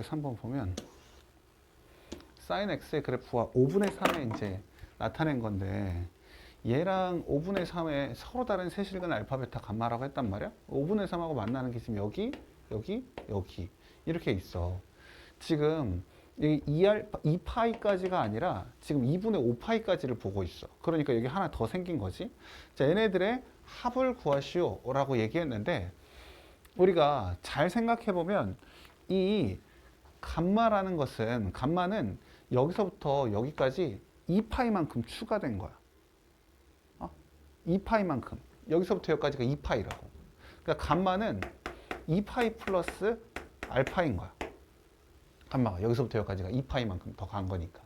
5-3번 보면 sin x의 그래프와 5분의 3에 이제 나타낸 건데 얘랑 5분의 3에 서로 다른 세실근 알파, 베타, 감마라고 했단 말이야. 5분의 3하고 만나는 게 지금 여기, 여기, 여기 이렇게 있어. 지금 이 2파이까지가 아니라 지금 2분의 5파이까지를 보고 있어. 그러니까 여기 하나 더 생긴 거지. 자, 얘네들의 합을 구하시오 라고 얘기했는데 우리가 잘 생각해 보면 이 감마라는 것은 감마는 여기서부터 여기까지 2파이만큼 추가된 거야. 2파이만큼. 여기서부터 여기까지가 2파이라고. 그러니까 감마는 2파이 플러스 알파인 거야. 감마가 여기서부터 여기까지가 2파이만큼 더 간 거니까.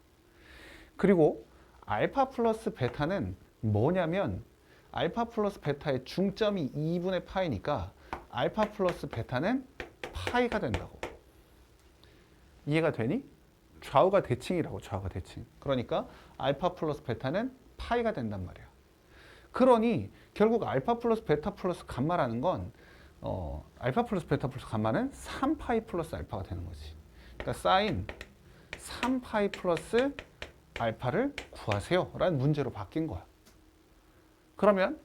그리고 알파 플러스 베타는 뭐냐면 알파 플러스 베타의 중점이 2분의 파이니까 알파 플러스 베타는 파이가 된다고. 이해가 되니? 좌우가 대칭이라고. 좌우가 대칭. 그러니까 알파 플러스 베타는 파이가 된단 말이야. 그러니 결국 알파 플러스 베타 플러스 감마라는 건 알파 플러스 베타 플러스 감마는 3파이 플러스 알파가 되는 거지. 그러니까 사인 3파이 플러스 알파를 구하세요 라는 문제로 바뀐 거야. 그러면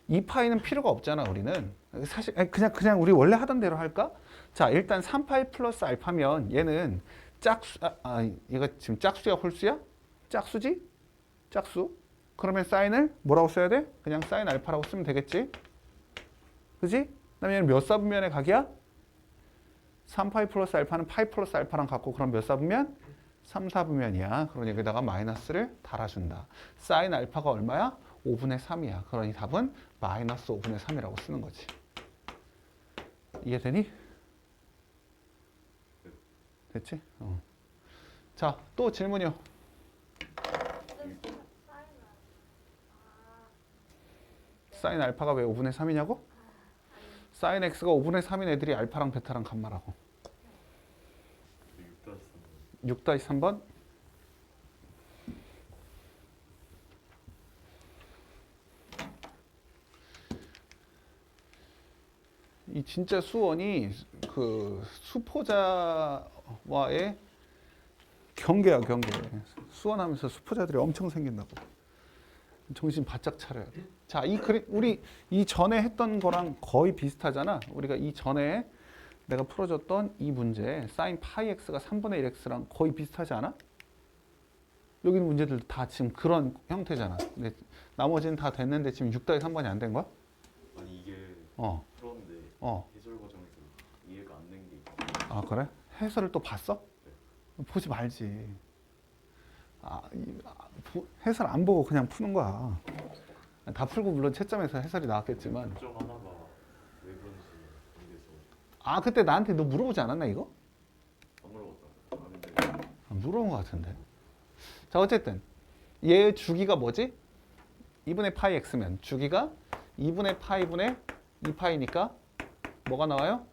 2파이는 필요가 없잖아. 우리는 사실 그냥 우리 원래 하던 대로 할까? 자, 일단 3파이 플러스 알파면 얘는 짝수, 얘가 지금 짝수야 홀수야? 짝수지? 짝수. 그러면 사인을 뭐라고 써야 돼? 그냥 사인 알파라고 쓰면 되겠지? 그지? 그다음에 얘는 몇 사분면의 각이야? 3파이 플러스 알파는 파이 플러스 알파랑 같고 그럼 몇 사분면? 3사분면이야. 그러니 여기다가 마이너스를 달아준다. 사인 알파가 얼마야? 5분의 3이야. 그러니 답은 마이너스 5분의 3이라고 쓰는 거지. 이해되니? 됐지? 자, 또 질문이요. 사인 알파가 왜 5분의 3이냐고? 사인 x가 5분의 3인 애들이 알파랑 베타랑 감마라고. 6-3번. 이 진짜 수원이 그 수포자와의 경계야, 경계. 수원하면서 수포자들이 엄청 생긴다고. 정신 바짝 차려야 돼. 자, 이 그림 우리 이 전에 했던 거랑 거의 비슷하잖아. 우리가 이 전에 내가 풀어줬던 이 문제 사인 파이 x가 3분의 1x랑 거의 비슷하지 않아? 여기 있는 문제들도 다 지금 그런 형태잖아. 근데 나머지는 다 됐는데 지금 6-3번이 안 된 거야? 아니 이게 풀었는데 해설 과정에서 이해가 안 된 게 있어요. 아, 그래? 해설을 또 봤어? 보지 말지. 해설 안 보고 그냥 푸는 거야. 다 풀고 물론 채점에서 해설이 나왔겠지만. 점 하나가 왜 그런지 모르겠어. 그때 나한테 너 물어보지 않았나 이거? 안 물어봤다. 아는데 물어본 것 같은데. 자, 어쨌든 얘 주기가 뭐지? 2분의 파이 x면 주기가 2분의 파이분의 2파이니까 뭐가 나와요?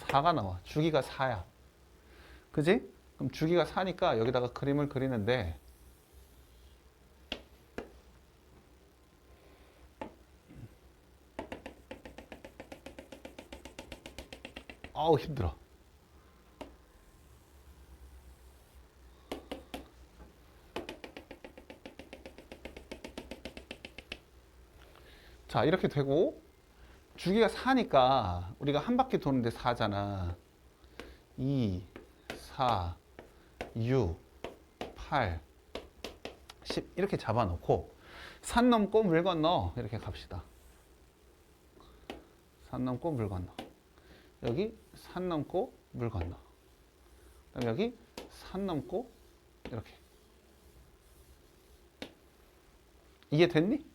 4가 나와. 주기가 4야. 그지? 그럼 주기가 4니까 여기다가 그림을 그리는데 아우 힘들어. 자, 이렇게 되고 주기가 4니까 우리가 한 바퀴 도는데 4잖아. 2, 4, 6, 8, 10 이렇게 잡아놓고 산 넘고 물 건너 이렇게 갑시다. 산 넘고 물 건너. 여기 산 넘고 물 건너. 그다음 여기 산 넘고 이렇게. 이해 됐니? 네.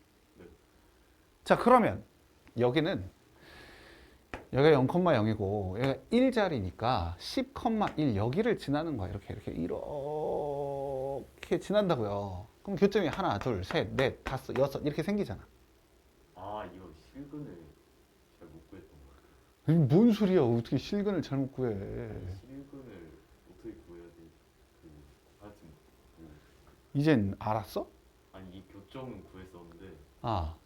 자, 그러면 여기는 여기가 0,0이고 여기가 1자리니까 10,1 여기를 지나는 거야. 이렇게 지난다고요. 그럼 교점이 하나, 둘, 셋, 넷, 다섯, 여섯 이렇게 생기잖아. 이거 실근을 잘 못 구했던 거 같아요. 뭔 소리야? 어떻게 실근을 잘못 구해? 실근을 어떻게 구해야 돼? 하여튼 이젠 알았어? 아니 이 교점은 구했었는데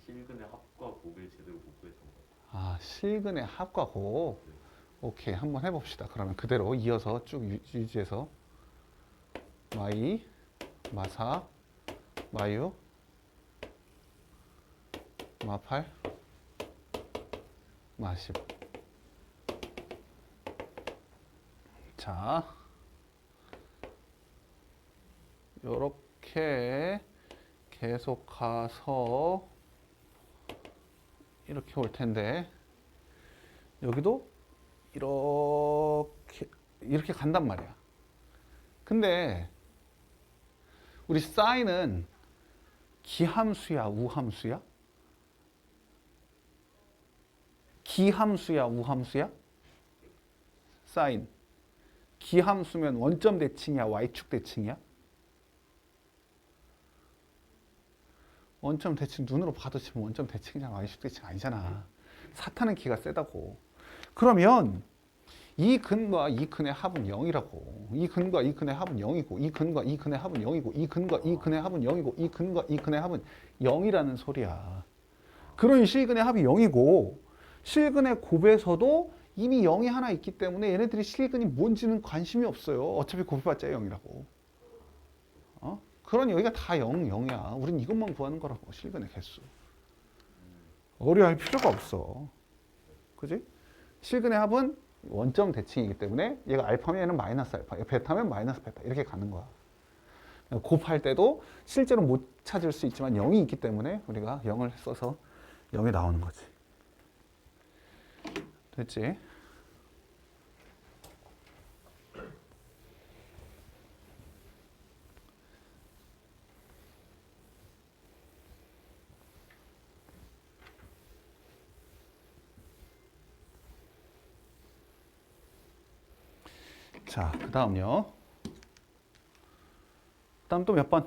실근의 합과 곱을 제대로 못 구했던 것 같아요. 실근의 합과 곱. 오케이, 한번 해봅시다. 그러면 그대로 이어서 쭉 유지해서 마이, 마사, 마유, 마팔, 마십. 자, 요렇게 계속 가서 이렇게 올 텐데 여기도 이렇게 간단 말이야. 근데 우리 사인은 기함수야, 우함수야? 기함수야, 우함수야? 사인. 기함수면 원점 대칭이야, y축 대칭이야? 원점 대칭 눈으로 봐도 지금 원점 대칭이잖아, y축 대칭 아니잖아. 사타는 기가 세다고. 그러면 이 근과 이 근의 합은 0이라고. 이 근과 이 근의 합은 0이고, 이 근과 이 근의 합은 0이고, 이 근과 이 근의 합은 0이고, 이 근과 이 근의 합은 0이라는 소리야. 그런 실근의 합이 0이고, 실근의 곱에서도 이미 0이 하나 있기 때문에 얘네들이 실근이 뭔지는 관심이 없어요. 어차피 곱해봤자 0이라고. 그러니 여기가 다 0, 0이야. 우린 이것만 구하는 거라고, 실근의 개수. 어려워할 필요가 없어. 그지? 실근의 합은 원점 대칭이기 때문에 얘가 알파면 얘는 마이너스 알파, 베타면 마이너스 베타 이렇게 가는 거야. 곱할 때도 실제로 못 찾을 수 있지만 0이 있기 때문에 우리가 0을 써서 0이 나오는 거지. 됐지? 자, 그 다음요. 그 다음 또 몇 번?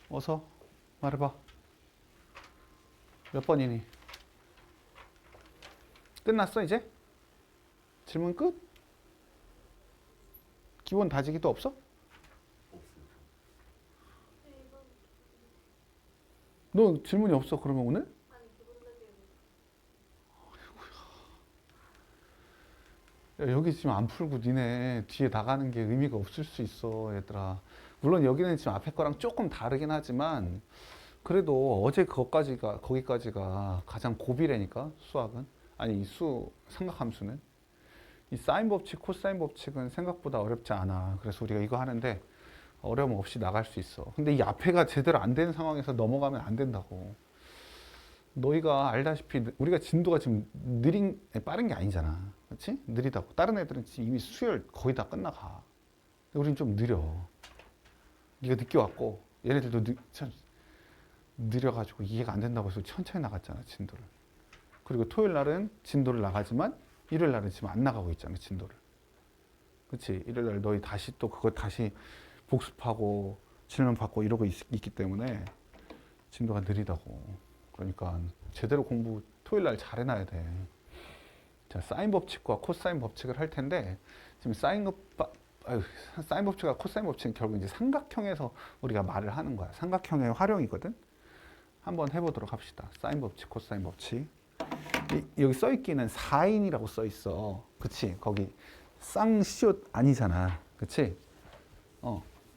어서 말해봐. 몇 번이니? 끝났어 이제? 질문 끝? 기본 다지기도 없어? 없어요. 너 질문이 없어 그러면 오늘? 야, 여기 지금 안 풀고 니네 뒤에 나가는 게 의미가 없을 수 있어 얘들아. 물론 여기는 지금 앞에 거랑 조금 다르긴 하지만 그래도 어제 거기까지가 가장 고비라니까 수학은. 아니 삼각함수는 이 사인 법칙, 코사인 법칙은 생각보다 어렵지 않아. 그래서 우리가 이거 하는데 어려움 없이 나갈 수 있어. 근데 이 앞에가 제대로 안 되는 상황에서 넘어가면 안 된다고. 너희가 알다시피 우리가 진도가 지금 빠른 게 아니잖아. 그렇지? 느리다고. 다른 애들은 지금 이미 수열 거의 다 끝나가. 근데 우리는 좀 느려. 네가 늦게 왔고 얘네들도 느려가지고 이해가 안 된다고 해서 천천히 나갔잖아, 진도를. 그리고 토요일 날은 진도를 나가지만 일요일 날은 지금 안 나가고 있잖아, 진도를. 그렇지? 일요일 날 너희 다시 또 그거 다시 복습하고 질문 받고 이러고 있기 때문에 진도가 느리다고. 그러니까 제대로 공부 토요일 날 잘 해놔야 돼. 자, 사인 법칙과 코사인 법칙을 할 텐데 지금 사인 법칙과 코사인 법칙은 결국 이제 삼각형에서 우리가 말을 하는 거야. 삼각형의 활용이거든. 한번 해보도록 합시다. 사인 법칙, 코사인 법칙. 여기 써있기는 4인이라고 써있어. 그치? 거기 쌍시옷 아니잖아. 그치?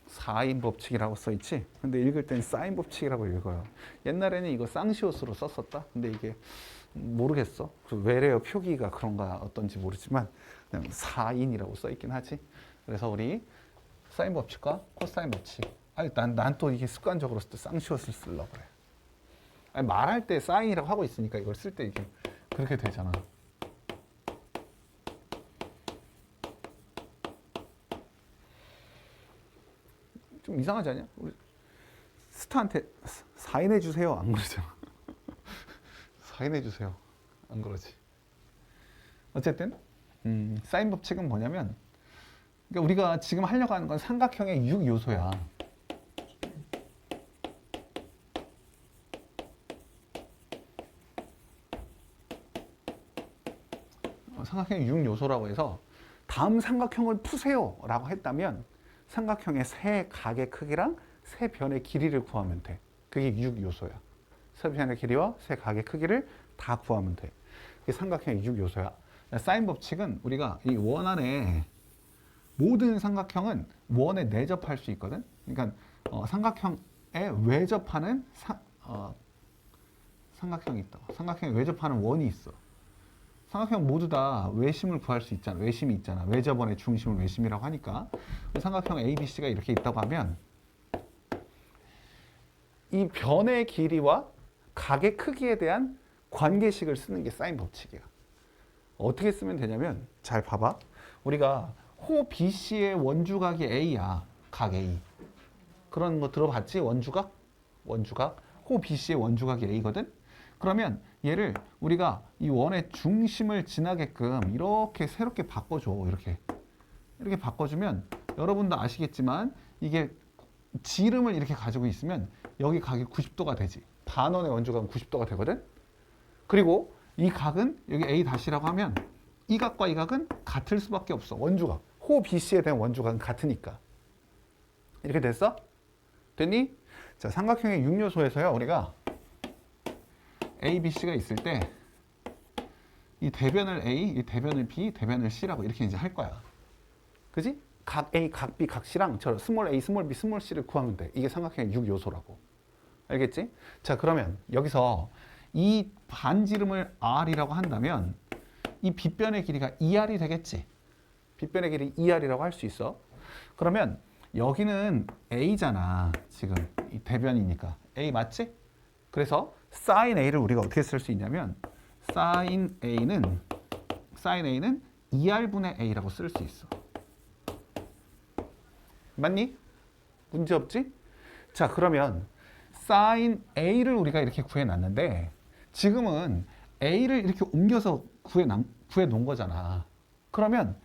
4인 법칙이라고 써있지? 근데 읽을 땐 사인 법칙이라고 읽어요. 옛날에는 이거 쌍시옷으로 썼었다? 근데 이게 모르겠어. 외래어 표기가 그런가 어떤지 모르지만 그냥 4인이라고 써있긴 하지. 그래서 우리 사인 법칙과 코사인 법칙. 아니, 난 또 이게 습관적으로 쌍시옷을 쓰려고 그래. 아니, 말할 때 사인이라고 하고 있으니까 이걸 쓸 때 이게 그렇게 되잖아. 좀 이상하지 않냐? 우리 스타한테 사인해 주세요 안 그러잖아. 사인해 주세요 안 그러지. 어쨌든 사인 법칙은 뭐냐면 그러니까 우리가 지금 하려고 하는 건 삼각형의 6요소야. 삼각형의 6요소라고 해서 다음 삼각형을 푸세요 라고 했다면 삼각형의 세 각의 크기랑 세 변의 길이를 구하면 돼. 그게 6요소야. 세 변의 길이와 세 각의 크기를 다 구하면 돼. 이게 삼각형의 6요소야. 사인 법칙은 우리가 이 원 안에 모든 삼각형은 원에 내접할 수 있거든. 그러니까 삼각형에 외접하는 삼각형이 있다. 삼각형에 외접하는 원이 있어. 삼각형 모두 다 외심을 구할 수 있잖아. 외심이 있잖아. 외접원의 중심을 외심이라고 하니까 삼각형 ABC가 이렇게 있다고 하면 이 변의 길이와 각의 크기에 대한 관계식을 쓰는 게 사인 법칙이야. 어떻게 쓰면 되냐면 잘 봐봐. 우리가 호 BC의 원주각이 A야. 각 A. 그런 거 들어봤지? 원주각? 원주각. 호 BC의 원주각이 A거든? 그러면 얘를 우리가 이 원의 중심을 지나게끔 이렇게 새롭게 바꿔줘. 이렇게 바꿔주면 여러분도 아시겠지만 이게 지름을 이렇게 가지고 있으면 여기 각이 90도가 되지. 반원의 원주각은 90도가 되거든? 그리고 이 각은 여기 A-라고 하면 이 각과 이 각은 같을 수밖에 없어. 원주각. 호 BC에 대한 원주각은 같으니까. 이렇게 됐어? 됐니? 자, 삼각형의 6요소에서요. 우리가 A, B, C가 있을 때 이 대변을 A, 이 대변을 B, 대변을 C라고 이렇게 이제 할 거야. 그지? 각 A, 각 B, 각 C랑 저 스몰 A, 스몰 B, 스몰 C를 구하면 돼. 이게 삼각형의 6요소라고. 알겠지? 자, 그러면 여기서 이 반지름을 R이라고 한다면 이 빗변의 길이가 2R이 되겠지? 빗변의 길이 2R이라고 할 수 있어. 그러면 여기는 A잖아. 지금 이 대변이니까. A 맞지? 그래서 sin A를 우리가 어떻게 쓸 수 있냐면 sin A는 2R분의 A라고 쓸 수 있어. 맞니? 문제 없지? 자, 그러면 sin A를 우리가 이렇게 구해놨는데 지금은 A를 이렇게 옮겨서 구해 놓은 거잖아. 그러면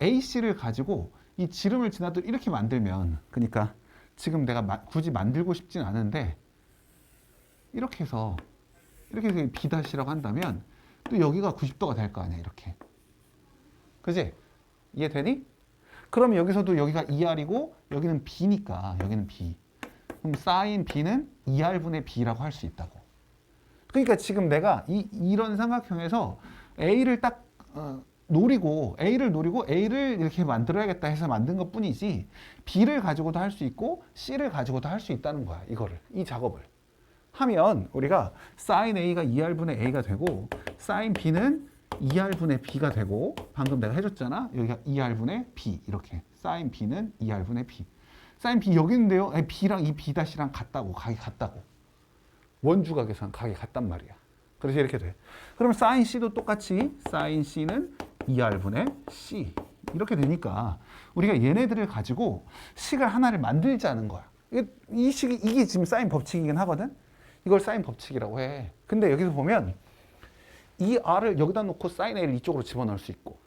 AC를 가지고 이 지름을 지나도 이렇게 만들면, 그러니까 지금 내가 굳이 만들고 싶진 않은데 이렇게 해서 B'라고 한다면 또 여기가 90도가 될 거 아니야. 이렇게. 그지? 이해되니? 그럼 여기서도 여기가 2R이고 여기는 B니까 여기는 B. 그럼 sin B는 2R분의 B라고 할 수 있다고. 그러니까 지금 내가 이런 삼각형에서 A를 딱 A를 노리고 A를 이렇게 만들어야겠다 해서 만든 것 뿐이지 B를 가지고도 할 수 있고 C를 가지고도 할 수 있다는 거야. 이 작업을 하면 우리가 sin A가 2R분의 A가 되고 sin B는 2R분의 B가 되고, 방금 내가 해줬잖아. 여기가 2R분의 B. 이렇게 sin B는 2R분의 B. sin B 여기 있는데요. B랑 이 B'랑 같다고. 각이 같다고. 원주각에서는 각이 같단 말이야. 그래서 이렇게 돼. 그러면 sin C도 똑같이 sin C는 2R분의 C. 이렇게 되니까 우리가 얘네들을 가지고 식을 하나를 만들자는 거야. 이게 지금 사인 법칙이긴 하거든. 이걸 사인 법칙이라고 해. 근데 여기서 보면 이 R을 여기다 놓고 사인 A를 이쪽으로 집어넣을 수 있고,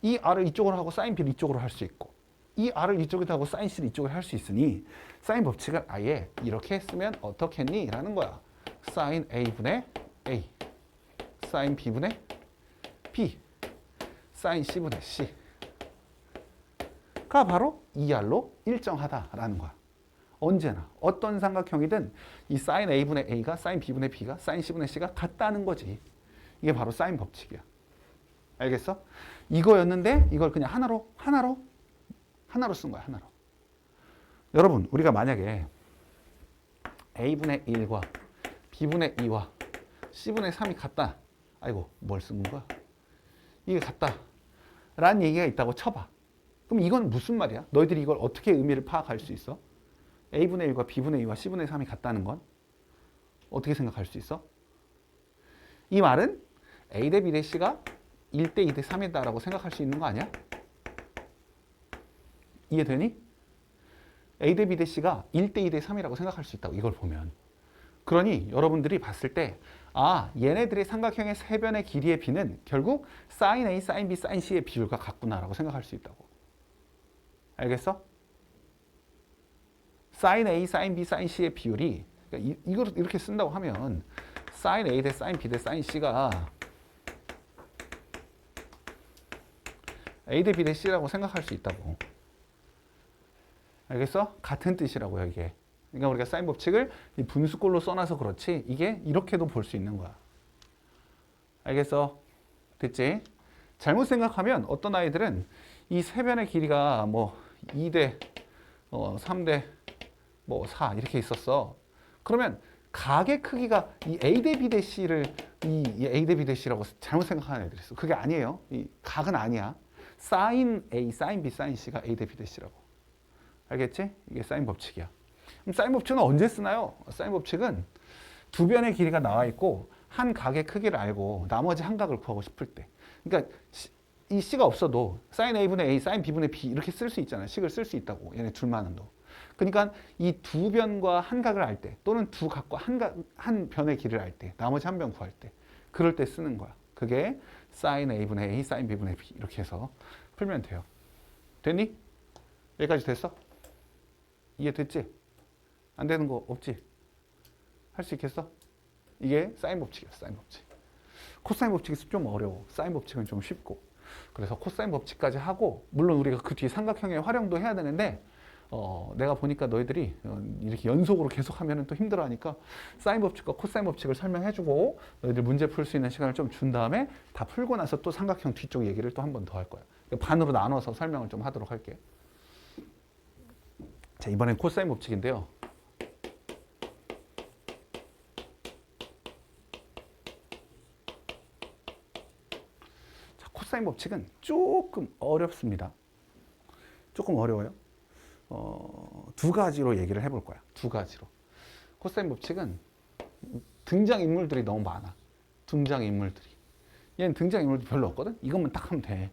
이 R을 이쪽으로 하고 사인 B를 이쪽으로 할 수 있고, 이 R을 이쪽에다 하고 사인 C를 이쪽으로 할 수 있으니 사인 법칙을 아예 이렇게 쓰면 어떻겠니? 라는 거야. 사인 A분의 A, 사인 B분의 B, 사인 C분의 C가 바로 2R로 일정하다라는 거야. 언제나 어떤 삼각형이든 이 사인 A분의 A가 사인 B분의 B가 사인 C분의 C가 같다는 거지. 이게 바로 사인 법칙이야. 알겠어? 이거였는데 이걸 그냥 하나로 쓴 거야. 하나로. 여러분, 우리가 만약에 A분의 1과 B분의 2와 C분의 3이 같다. 아이고, 뭘 쓴 거야? 이게 같다 라는 얘기가 있다고 쳐봐. 그럼 이건 무슨 말이야? 너희들이 이걸 어떻게 의미를 파악할 수 있어? A분의 1과 B분의 2와 C분의 3이 같다는 건 어떻게 생각할 수 있어? 이 말은 A 대 B 대 C가 1대 2 대 3이다 라고 생각할 수 있는 거 아니야? 이해되니? A 대 B 대 C가 1대 2 대 3이라고 생각할 수 있다고, 이걸 보면. 그러니 여러분들이 봤을 때 얘네들의 삼각형의 세 변의 길이의 비는 결국 sin A, sin B, sin C의 비율과 같구나라고 생각할 수 있다고. 알겠어? sin A, sin B, sin C의 비율이, 그러니까 이걸 이렇게 쓴다고 하면 sin A 대 sin B 대 sin C가 A 대 B 대 C라고 생각할 수 있다고. 알겠어? 같은 뜻이라고요, 이게. 그러니까 우리가 사인 법칙을 이 분수꼴로 써놔서 그렇지 이게 이렇게도 볼 수 있는 거야. 알겠어? 됐지? 잘못 생각하면 어떤 아이들은 이 세 변의 길이가 뭐 2대 3대 뭐 4 이렇게 있었어. 그러면 각의 크기가 이 A 대 B 대 C를 이 A 대 B 대 C라고 잘못 생각하는 애들이 있어. 그게 아니에요. 이 각은 아니야. 사인 A, 사인 B, 사인 C가 A 대 B 대 C라고. 알겠지? 이게 사인 법칙이야. 그럼 사인 법칙은 언제 쓰나요? 사인 법칙은 두 변의 길이가 나와 있고 한 각의 크기를 알고 나머지 한 각을 구하고 싶을 때. 그러니까 이 C가 없어도 사인 A분의 A, 사인 B분의 B 이렇게 쓸 수 있잖아요. 식을 쓸 수 있다고. 얘네 둘만은 도. 그러니까 이 두 변과 한 각을 알 때 또는 두 각과 한 변의 길이를 알 때 나머지 한 변 구할 때 그럴 때 쓰는 거야. 그게 사인 A분의 A, 사인 B분의 B 이렇게 해서 풀면 돼요. 됐니? 여기까지 됐어? 이해됐지? 안 되는 거 없지? 할 수 있겠어? 이게 사인 법칙이야. 사인 법칙. 코사인 법칙이 좀 어려워. 사인 법칙은 좀 쉽고. 그래서 코사인 법칙까지 하고 물론 우리가 그 뒤에 삼각형의 활용도 해야 되는데 내가 보니까 너희들이 이렇게 연속으로 계속 하면 또 힘들어하니까 사인 법칙과 코사인 법칙을 설명해주고 너희들 문제 풀 수 있는 시간을 좀 준 다음에 다 풀고 나서 또 삼각형 뒤쪽 얘기를 또 한 번 더 할 거야. 반으로 나눠서 설명을 좀 하도록 할게. 자, 이번엔 코사인 법칙인데요. 자, 코사인 법칙은 조금 어렵습니다. 조금 어려워요. 두 가지로 얘기를 해볼 거야. 두 가지로. 코사인 법칙은 등장인물들이 너무 많아. 등장인물들이. 얘는 등장인물도 별로 없거든? 이것만 딱 하면 돼.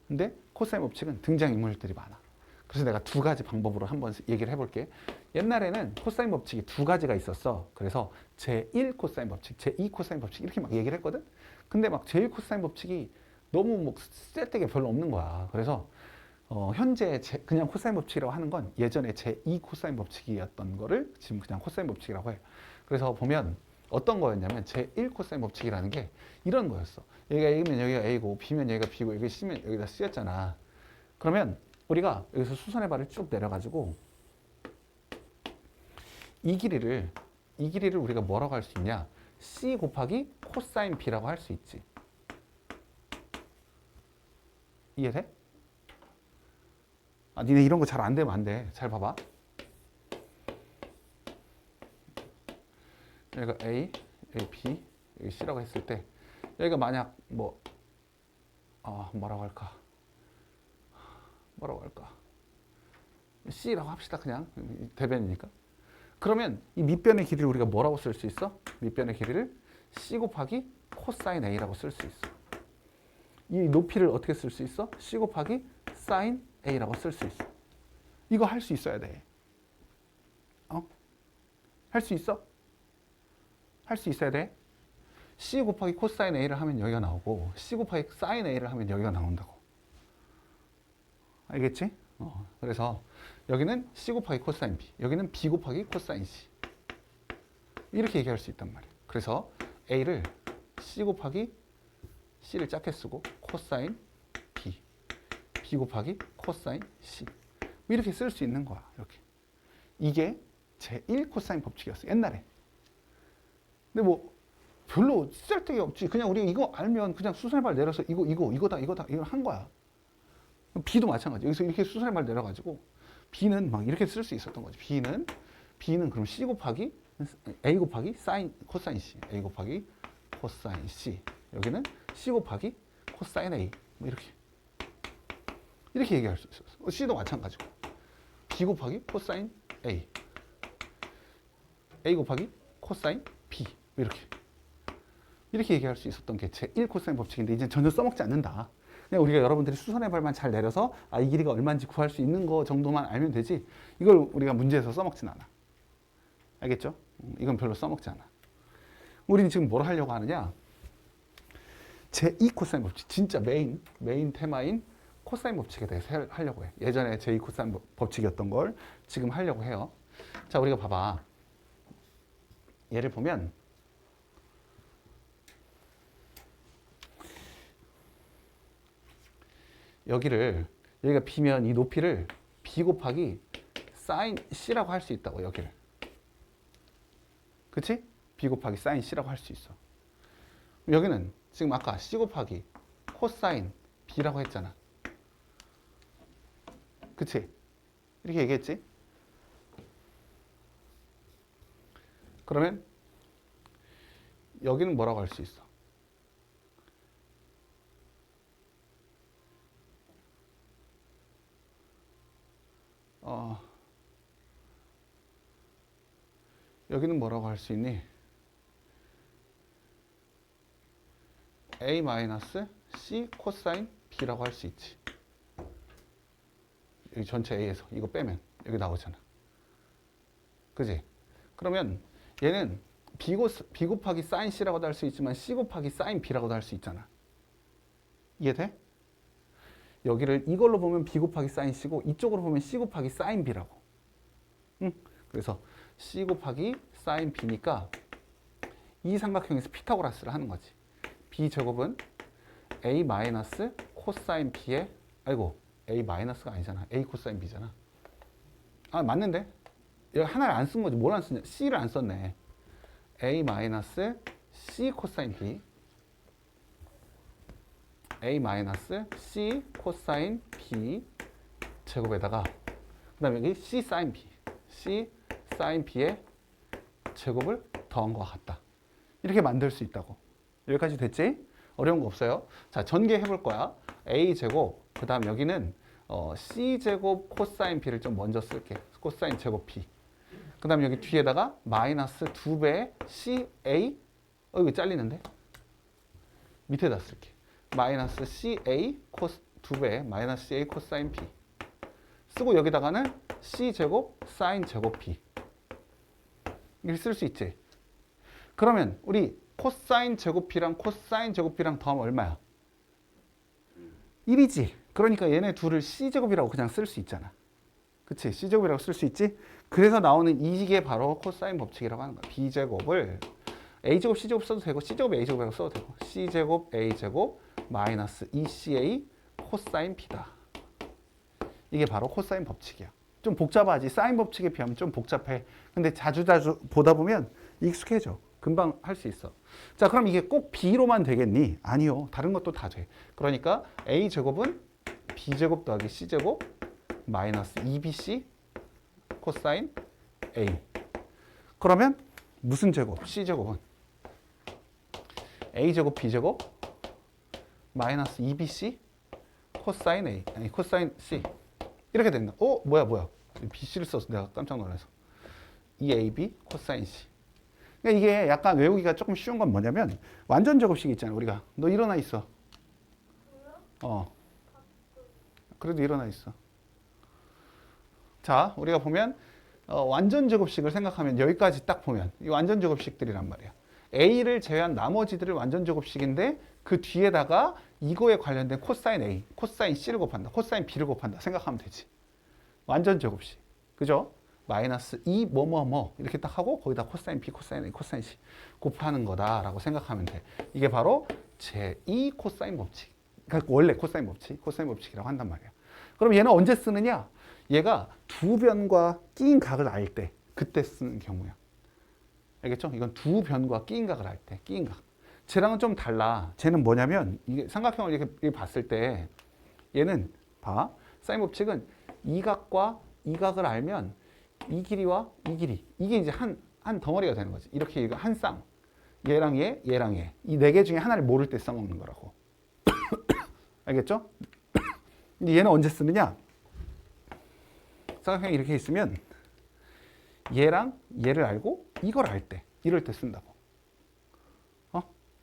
근데 코사인 법칙은 등장인물들이 많아. 그래서 내가 두 가지 방법으로 한번 얘기를 해볼게. 옛날에는 코사인 법칙이 두 가지가 있었어. 그래서 제1 코사인 법칙, 제2 코사인 법칙 이렇게 막 얘기를 했거든? 근데 막 제1 코사인 법칙이 너무 뭐 쓸데가 별로 없는 거야. 그래서 현재 그냥 코사인 법칙이라고 하는 건 예전에 제2 코사인 법칙이었던 거를 지금 그냥 코사인 법칙이라고 해. 그래서 보면 어떤 거였냐면 제1 코사인 법칙이라는 게 이런 거였어. 여기가 A면 여기가 A고 B면 여기가 B고 여기 C면 여기다 C였잖아. 그러면 우리가 여기서 수선의 발을 쭉 내려가지고 이 길이를 우리가 뭐라고 할 수 있냐? C 곱하기 코사인 B라고 할 수 있지. 이해돼? 아, 니네 이런 거 잘 안 되면 안 돼. 잘 봐봐. 여기가 A, 여기 B, 여기 C라고 했을 때 여기가 만약 뭐라고 할까? C라고 합시다. 그냥 대변이니까. 그러면 이 밑변의 길이를 우리가 뭐라고 쓸 수 있어? 밑변의 길이를 C 곱하기 코사인 A라고 쓸 수 있어. 이 높이를 어떻게 쓸 수 있어? C 곱하기 사인 A라고 쓸 수 있어. 이거 할 수 있어야 돼. 할 수 있어? 할 수 있어야 돼. C 곱하기 코사인 A를 하면 여기가 나오고 C 곱하기 사인 A를 하면 여기가 나온다고. 알겠지? 그래서 여기는 C 곱하기 코사인 B, 여기는 B 곱하기 코사인 C. 이렇게 얘기할 수 있단 말이야. 그래서 A를 C 곱하기 C를 작게 쓰고 코사인 B, B 곱하기 코사인 C. 이렇게 쓸 수 있는 거야. 이렇게. 이게 제1 코사인 법칙이었어. 옛날에. 근데 뭐 별로 쓸데가 없지. 그냥 우리가 이거 알면 그냥 수선발 내려서 이거다 이걸 한 거야. B도 마찬가지. 여기서 이렇게 수선발 내려가지고 B는 막 이렇게 쓸 수 있었던 거지. B는 그럼 C 곱하기 A 곱하기 사인 코사인 C, A 곱하기 코사인 C. 여기는 C 곱하기 코사인 A. 뭐 이렇게 얘기할 수 있었어. C도 마찬가지고. B 곱하기 코사인 A, A 곱하기 코사인 B. 이렇게 얘기할 수 있었던 게 제1 코사인 법칙인데 이제 전혀 써먹지 않는다. 그냥 우리가 여러분들이 수선의 발만 잘 내려서 이 길이가 얼마인지 구할 수 있는 거 정도만 알면 되지 이걸 우리가 문제에서 써먹진 않아. 알겠죠? 이건 별로 써먹지 않아. 우리는 지금 뭘 하려고 하느냐? 제2 코사인 법칙, 진짜 메인 테마인 코사인 법칙에 대해서 하려고 해. 예전에 제2 코사인 법칙이었던 걸 지금 하려고 해요. 자, 우리가 봐봐. 예를 보면 여기가 B면 이 높이를 B 곱하기 사인 C라고 할 수 있다고. 여기를 그치? B 곱하기 사인 C라고 할 수 있어. 여기는 지금 아까 C 곱하기 코사인 B라고 했잖아. 그치? 이렇게 얘기했지? 그러면 여기는 뭐라고 할 수 있어? 여기는 뭐라고 할 수 있니? A 마이너스 C 코사인 B라고 할 수 있지. 여기 전체 A에서 이거 빼면 여기 나오잖아. 그지? 그러면 얘는 B 곱하기 사인 C라고도 할 수 있지만 C 곱하기 사인 B라고도 할 수 있잖아. 이해돼? 여기를 이걸로 보면 B 곱하기 사인 C고 이쪽으로 보면 C 곱하기 사인 B라고. 응? 그래서 C 곱하기 사인 B니까 이 삼각형에서 피타고라스를 하는 거지. B 제곱은 A 마이너스 코사인 B의 A 마이너스가 아니잖아. A 코사인 B잖아. 아 맞는데? 여기 하나를 안 쓴 거지. 뭘 안 쓰냐? C를 안 썼네. A 마이너스 C 코사인 B A 마이너스 C 코사인 B 제곱에다가 그 다음에 여기 C 사인 B C 사인 B의 제곱을 더한 것과 같다. 이렇게 만들 수 있다고. 여기까지 됐지? 어려운 거 없어요. 자, 전개해 볼 거야. A 제곱, 그 다음 여기는 C 제곱 코사인 B를 좀 먼저 쓸게. 코사인 제곱 B. 그 다음 여기 뒤에다가 마이너스 2배의 CA, 이거 잘리는데? 밑에다 쓸게. 마이너스 CA 코스 2배 마이너스 CA 코사인 B. 쓰고 여기다가는 C 제곱 사인 제곱 B. 이렇게 쓸 수 있지. 그러면 우리 코사인 제곱 B랑 코사인 제곱 B랑 더하면 얼마야? 1이지. 그러니까 얘네 둘을 C제곱이라고 그냥 쓸 수 있잖아. 그치? C제곱이라고 쓸 수 있지? 그래서 나오는 이게 바로 코사인 법칙이라고 하는 거야. B제곱을 A제곱, C제곱 써도 되고 C제곱, A제곱이라고 써도 되고 C제곱, A제곱 마이너스 2CA 코사인 B다. 이게 바로 코사인 법칙이야. 좀 복잡하지. 사인 법칙에 비하면 좀 복잡해. 근데 자주 보다 보면 익숙해져. 금방 할 수 있어. 자, 그럼 이게 꼭 B로만 되겠니? 아니요. 다른 것도 다 돼. 그러니까 A제곱은 B제곱 더하기 C제곱 마이너스 2BC 코사인 A. 그러면 무슨 제곱? C제곱은 A제곱 B제곱 마이너스 2BC 코사인 A. 아니 코사인 C. 이렇게 된다. 뭐야. BC를 써서 내가 깜짝 놀라서. 2AB 코사인 C. 그러니까 이게 약간 외우기가 조금 쉬운 건 뭐냐면 완전 제곱식 있잖아. 우리가. 너 일어나 있어. 그래도 일어나 있어. 자, 우리가 보면 완전 제곱식을 생각하면 여기까지 딱 보면 이 완전 제곱식들이란 말이야. A를 제외한 나머지들을 완전 제곱식인데 그 뒤에다가 이거에 관련된 코사인 A, 코사인 C를 곱한다. 코사인 B를 곱한다. 생각하면 되지. 완전 제곱식. 그죠? 마이너스 2 뭐뭐뭐 이렇게 딱 하고 거기다 코사인 B, 코사인 A, 코사인 C 곱하는 거다라고 생각하면 돼. 이게 바로 제2 코사인 법칙. 그러니까 원래 코사인 법칙이라고 한단 말이야. 그럼 얘는 언제 쓰느냐? 얘가 두 변과 끼인 각을 알 때, 그때 쓰는 경우야. 알겠죠? 이건 두 변과 끼인 각을 알 때, 끼인 각. 쟤랑은 좀 달라. 쟤는 뭐냐면 이게 삼각형을 이렇게 봤을 때 얘는 봐. 사인 법칙은 이 각과 이 각을 알면 이 길이와 이 길이 이게 이제 한 덩어리가 되는 거지. 이렇게 한 쌍. 얘랑 얘, 얘랑 얘. 이 네 개 중에 하나를 모를 때 써먹는 거라고. 알겠죠? 근데 얘는 언제 쓰느냐? 삼각형이 이렇게 있으면 얘랑 얘를 알고 이걸 알 때, 이럴 때 쓴다고.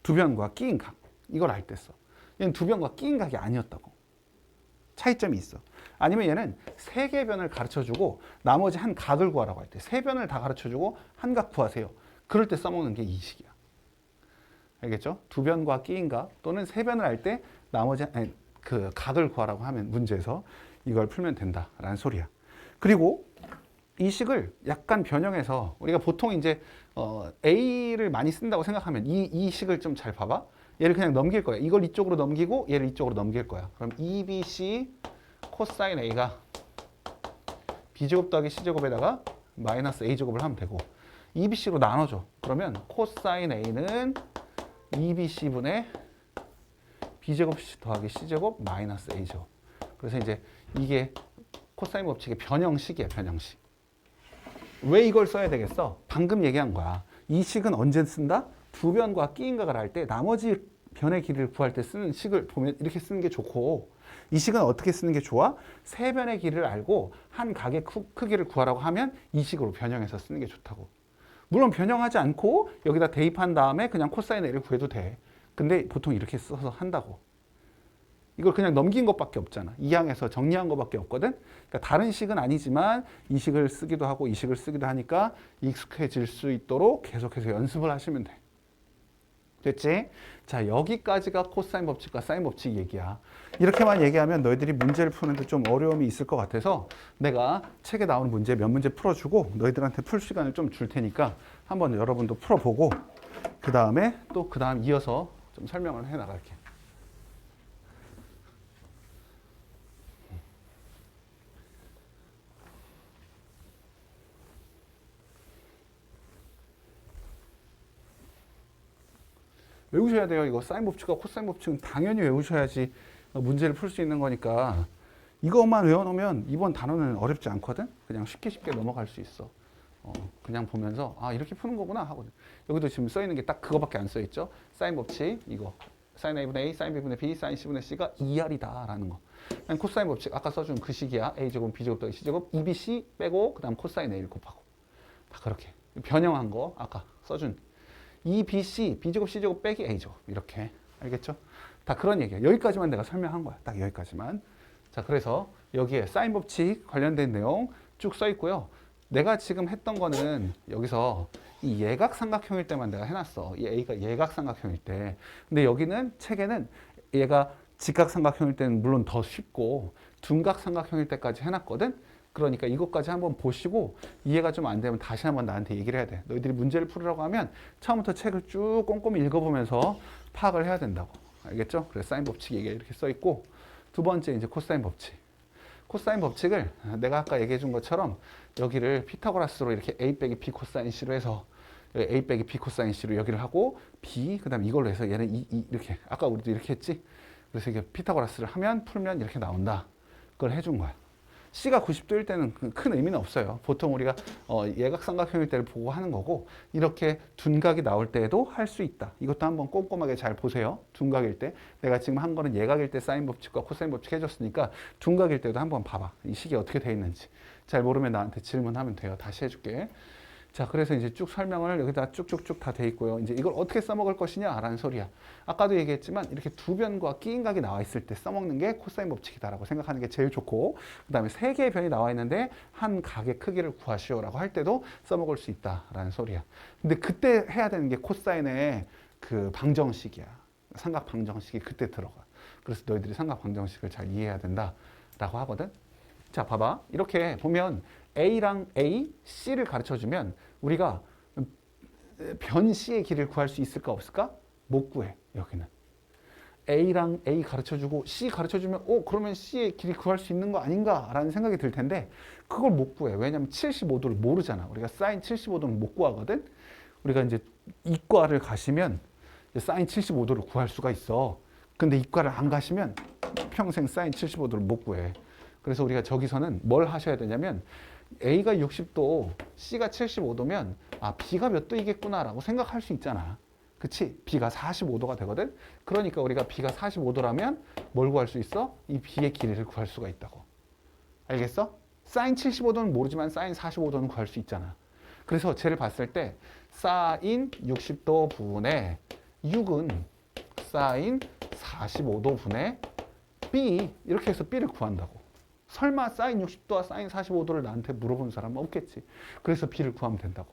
두 변과 끼인 각. 이걸 알 때 써. 얘는 두 변과 끼인 각이 아니었다고. 차이점이 있어. 아니면 얘는 세 개 변을 가르쳐주고 나머지 한 각을 구하라고 할 때 세 변을 다 가르쳐주고 한 각 구하세요. 그럴 때 써먹는 게 이 식이야. 알겠죠? 두 변과 끼인 각 또는 세 변을 알 때 나머지 그 각을 구하라고 하면 문제에서 이걸 풀면 된다라는 소리야. 그리고 이 식을 약간 변형해서 우리가 보통 이제 A를 많이 쓴다고 생각하면 이 식을 좀 잘 봐봐. 얘를 그냥 넘길 거야. 이걸 이쪽으로 넘기고 얘를 이쪽으로 넘길 거야. 그럼 2BC 코사인 A가 B제곱 더하기 C제곱에다가 마이너스 A제곱을 하면 되고 EBC로 나눠줘. 그러면 코사인 A는 EBC분의 B제곱 더하기 C제곱 마이너스 A죠. 그래서 이제 이게 코사인 법칙의 변형식이야, 변형식. 왜 이걸 써야 되겠어? 방금 얘기한 거야. 이 식은 언제 쓴다? 두 변과 끼인각을 할 때 나머지 변의 길이를 구할 때 쓰는 식을 보면 이렇게 쓰는 게 좋고, 이 식은 어떻게 쓰는 게 좋아? 세 변의 길이를 알고 한 각의 크기를 구하라고 하면 이 식으로 변형해서 쓰는 게 좋다고. 물론 변형하지 않고 여기다 대입한 다음에 그냥 코사인 A를 구해도 돼. 근데 보통 이렇게 써서 한다고. 이걸 그냥 넘긴 것밖에 없잖아. 이 항에서 정리한 것밖에 없거든. 그러니까 다른 식은 아니지만 이 식을 쓰기도 하고 이 식을 쓰기도 하니까 익숙해질 수 있도록 계속해서 연습을 하시면 돼. 됐지? 자, 여기까지가 코사인 법칙과 사인 법칙 얘기야. 이렇게만 얘기하면 너희들이 문제를 푸는데 좀 어려움이 있을 것 같아서 내가 책에 나오는 문제 몇 문제 풀어주고 너희들한테 풀 시간을 좀 줄 테니까 한번 여러분도 풀어보고 그 다음에 또 그 다음 이어서 좀 설명을 해 나갈게. 외우셔야 돼요. 이거 사인 법칙과 코사인 법칙은 당연히 외우셔야지 문제를 풀 수 있는 거니까 이것만 외워놓으면 이번 단어는 어렵지 않거든. 그냥 쉽게 넘어갈 수 있어. 그냥 보면서 아 이렇게 푸는 거구나 하고. 여기도 지금 써 있는 게 딱 그거밖에 안 써 있죠. 사인 법칙 이거 사인 A분의 A, 사인 B분의 B, 사인 C분의 C가 2R이다 라는 거. 코사인 법칙 아까 써준 그 식이야. A제곱, B제곱 더하기 C제곱, EBC 빼고 그 다음 코사인 A를 곱하고 다 그렇게 변형한 거 아까 써준 EBC, B제곱, C제곱 빼기 A제곱 이렇게 알겠죠? 다 그런 얘기야. 여기까지만 내가 설명한 거야. 딱 여기까지만. 자, 그래서 여기에 사인 법칙 관련된 내용 쭉 써 있고요. 내가 지금 했던 거는 여기서 이 예각삼각형일 때만 내가 해놨어. 이 A가 예각삼각형일 때. 근데 여기는 책에는 얘가 직각삼각형일 때는 물론 더 쉽고 둔각삼각형일 때까지 해놨거든. 그러니까 이것까지 한번 보시고 이해가 좀 안 되면 다시 한번 나한테 얘기를 해야 돼. 너희들이 문제를 풀으라고 하면 처음부터 책을 쭉 꼼꼼히 읽어보면서 파악을 해야 된다고. 알겠죠? 그래서 사인 법칙 얘기가 이렇게 써 있고 두 번째 이제 코사인 법칙. 코사인 법칙을 내가 아까 얘기해 준 것처럼 여기를 피타고라스로 이렇게 A 빼기 B 코사인 C로 해서 A 빼기 B 코사인 C로 여기를 하고 B 그다음 이걸로 해서 얘는 이렇게 아까 우리도 이렇게 했지. 그래서 이게 피타고라스를 하면 풀면 이렇게 나온다. 그걸 해준 거야. C가 90도일 때는 큰 의미는 없어요. 보통 우리가 예각삼각형일 때를 보고 하는 거고 이렇게 둔각이 나올 때에도 할 수 있다. 이것도 한번 꼼꼼하게 잘 보세요. 둔각일 때. 내가 지금 한 거는 예각일 때 사인 법칙과 코사인 법칙 해줬으니까 둔각일 때도 한번 봐봐. 이 식이 어떻게 돼 있는지. 잘 모르면 나한테 질문하면 돼요. 다시 해줄게. 자, 그래서 이제 쭉 설명을 여기다 쭉쭉쭉 다 돼 있고요. 이제 이걸 어떻게 써먹을 것이냐라는 소리야. 아까도 얘기했지만 이렇게 두 변과 끼인각이 나와 있을 때 써먹는 게 코사인 법칙이다라고 생각하는 게 제일 좋고, 그 다음에 세 개의 변이 나와 있는데 한 각의 크기를 구하시오라고 할 때도 써먹을 수 있다라는 소리야. 근데 그때 해야 되는 게 코사인의 그 방정식이야. 삼각 방정식이 그때 들어가. 그래서 너희들이 삼각 방정식을 잘 이해해야 된다라고 하거든. 자, 봐봐. 이렇게 보면 A랑 A, C를 가르쳐주면 우리가 변 C의 길이를 구할 수 있을까 없을까? 못 구해. 여기는 A랑 A 가르쳐주고 C 가르쳐주면 그러면 C의 길이 구할 수 있는 거 아닌가? 라는 생각이 들 텐데 그걸 못 구해. 왜냐하면 75도를 모르잖아. 우리가 사인 75도는 못 구하거든. 우리가 이제 이과를 가시면 사인 75도를 구할 수가 있어. 근데 이과를 안 가시면 평생 사인 75도를 못 구해. 그래서 우리가 저기서는 뭘 하셔야 되냐면 A가 60도, C가 75도면 B가 몇 도이겠구나라고 생각할 수 있잖아. 그치? B가 45도가 되거든? 그러니까 우리가 B가 45도라면 뭘 구할 수 있어? 이 B의 길이를 구할 수가 있다고. 알겠어? 사인 75도는 모르지만 사인 45도는 구할 수 있잖아. 그래서 쟤를 봤을 때 사인 60도 분의 6은 사인 45도 분의 B 이렇게 해서 B를 구한다고. 설마 사인 60도와 사인 45도를 나한테 물어본 사람은 없겠지. 그래서 B를 구하면 된다고.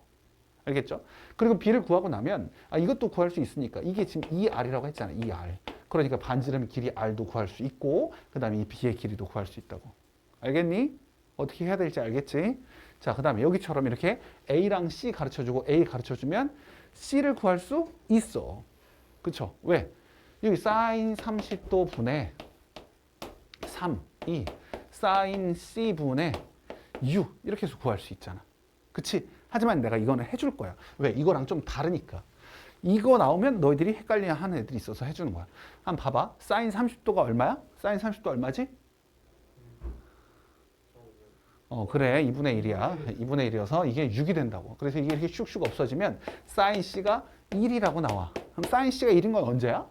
알겠죠? 그리고 B를 구하고 나면 이것도 구할 수 있으니까 이게 지금 2R이라고 했잖아. 2R. 그러니까 반지름 길이 R도 구할 수 있고 그 다음에 이 B의 길이도 구할 수 있다고. 알겠니? 어떻게 해야 될지 알겠지? 자, 그 다음에 여기처럼 이렇게 A랑 C 가르쳐주고 A 가르쳐주면 C를 구할 수 있어. 그쵸? 왜? 여기 사인 30도 분의 3이 사인 C분의 U 이렇게 해서 구할 수 있잖아. 그치? 하지만 내가 이거는 해줄 거야. 왜? 이거랑 좀 다르니까. 이거 나오면 너희들이 헷갈려 하는 애들이 있어서 해주는 거야. 한번 봐봐. 사인 30도가 얼마야? 사인 30도 얼마지? 그래. 2분의 1이야. 2분의 1이어서 이게 6이 된다고. 그래서 이게 이렇게 슉슉 없어지면 사인 C가 1이라고 나와. 그럼 사인 C가 1인 건 언제야?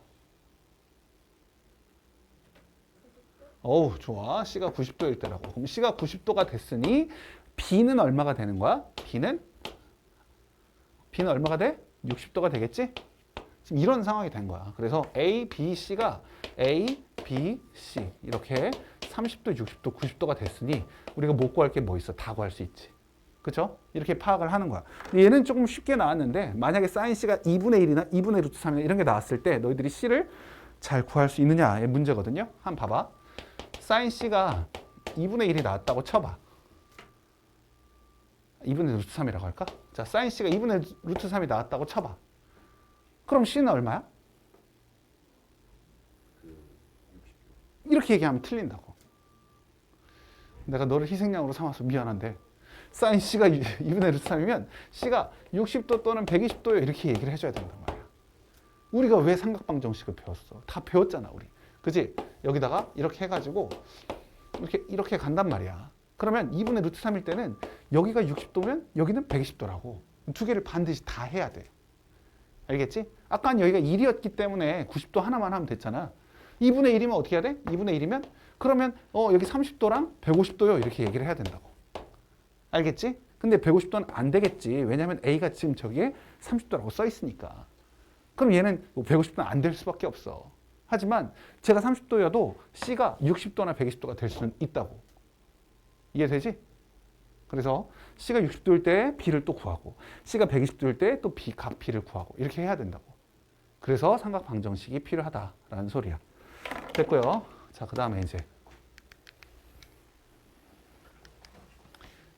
어우, 좋아. C가 90도일 때라고. 그럼 C가 90도가 됐으니 B는 얼마가 되는 거야? B는 얼마가 돼? 60도가 되겠지? 지금 이런 상황이 된 거야. 그래서 A, B, C가 A, B, C 이렇게 30도, 60도, 90도가 됐으니 우리가 못 구할 게 뭐 있어? 다 구할 수 있지. 그렇죠? 이렇게 파악을 하는 거야. 얘는 조금 쉽게 나왔는데 만약에 사인 C가 2분의 1이나 2분의 루트 3이나 이런 게 나왔을 때 너희들이 C를 잘 구할 수 있느냐의 문제거든요. 한번 봐봐. 사인 C가 2분의 1이 나왔다고 쳐봐. 2분의 루트 3이라고 할까? 자, 사인 C가 2분의 루트 3이 나왔다고 쳐봐. 그럼 C는 얼마야? 이렇게 얘기하면 틀린다고. 내가 너를 희생양으로 삼아서 미안한데 사인 C가 2분의 루트 3이면 C가 60도 또는 120도요 이렇게 얘기를 해줘야 된단 말이야. 우리가 왜 삼각방정식을 배웠어? 다 배웠잖아 우리. 그지? 여기다가 이렇게 해가지고 이렇게 간단 말이야. 그러면 2분의 루트 3일 때는 여기가 60도면 여기는 120도라고. 두 개를 반드시 다 해야 돼. 알겠지? 아까는 여기가 1이었기 때문에 90도 하나만 하면 됐잖아. 2분의 1이면 어떻게 해야 돼? 2분의 1이면 그러면 여기 30도랑 150도요 이렇게 얘기를 해야 된다고. 알겠지? 근데 150도는 안 되겠지. 왜냐하면 A가 지금 저기에 30도라고 써 있으니까. 그럼 얘는 150도는 안 될 수밖에 없어. 하지만 제가 30도여도 C가 60도나 120도가 될 수는 있다고. 이해되지? 그래서 C가 60도일 때 B를 또 구하고 C가 120도일 때 또 B 값 B를 구하고 이렇게 해야 된다고. 그래서 삼각방정식이 필요하다라는 소리야. 됐고요. 자, 그 다음에 이제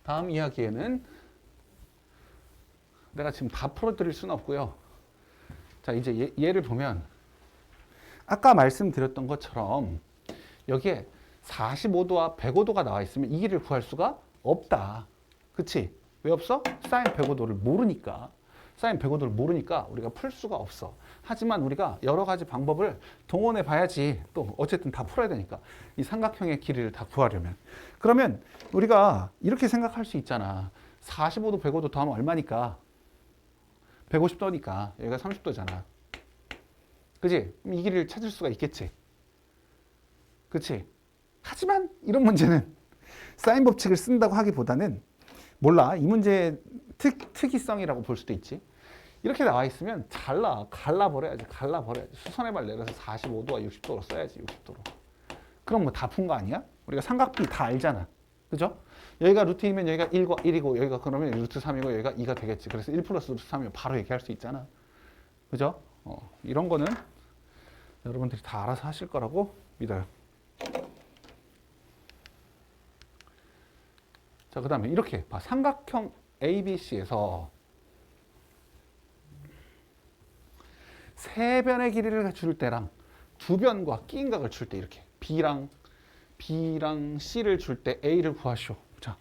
다음 이야기에는 내가 지금 다 풀어드릴 수는 없고요. 자, 이제 얘를 보면 아까 말씀드렸던 것처럼 여기에 45도와 105도가 나와 있으면 이 길이를 구할 수가 없다. 그치? 왜 없어? 사인 105도를 모르니까. 사인 105도를 모르니까 우리가 풀 수가 없어. 하지만 우리가 여러 가지 방법을 동원해 봐야지. 또 어쨌든 다 풀어야 되니까. 이 삼각형의 길이를 다 구하려면. 그러면 우리가 이렇게 생각할 수 있잖아. 45도, 105도 더하면 얼마니까? 150도니까 여기가 30도잖아. 그치? 그럼 이 길이를 찾을 수가 있겠지. 그치? 하지만 이런 문제는 사인 법칙을 쓴다고 하기보다는 몰라. 이 문제의 특이성이라고 볼 수도 있지. 이렇게 나와 있으면 갈라버려야지. 수선의 발 내려서 45도와 60도로 써야지. 60도로. 그럼 뭐 다 푼 거 아니야? 우리가 삼각비 다 알잖아. 그죠? 여기가 루트 2면 여기가 1이고 여기가 그러면 루트 3이고 여기가 2가 되겠지. 그래서 1 플러스 루트 3이면 바로 얘기할 수 있잖아. 그죠? 이런 거는 여러분들이 다 알아서 하실 거라고 믿어요. 자, 그 다음에 이렇게 봐. 삼각형 ABC에서 세 변의 길이를 줄 때랑 두 변과 끼인 각을 줄 때 이렇게 B랑 C를 줄 때 A를 구하시오. 자,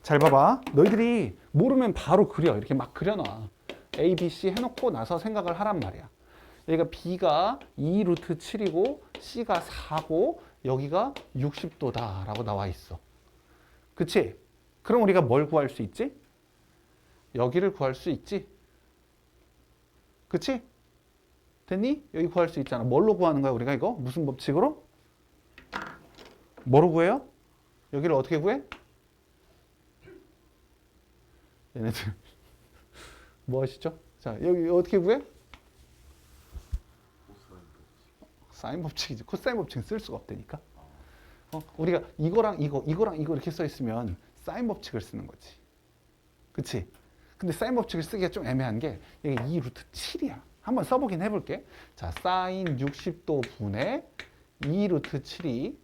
잘 봐봐. 너희들이 모르면 바로 그려. 이렇게 막 그려놔. A, B, C 해놓고 나서 생각을 하란 말이야. 여기가 B가 2 루트 7이고 C가 4고 여기가 60도다 라고 나와 있어. 그치? 그럼 우리가 뭘 구할 수 있지? 여기를 구할 수 있지? 그치? 됐니? 여기 구할 수 있잖아. 뭘로 구하는 거야 우리가 이거? 무슨 법칙으로? 뭐로 구해요? 여기를 어떻게 구해? 얘네들 뭐 하시죠? 자, 여기 어떻게 구해? 사인 법칙이지. 코사인 법칙은 쓸 수가 없다니까. 우리가 이거랑 이거 이렇게 써 있으면 사인 법칙을 쓰는 거지. 그치? 근데 사인 법칙을 쓰기가 좀 애매한 게 이게 2 루트 7이야. 한번 써보긴 해볼게. 자, 사인 60도 분의 2 루트 7이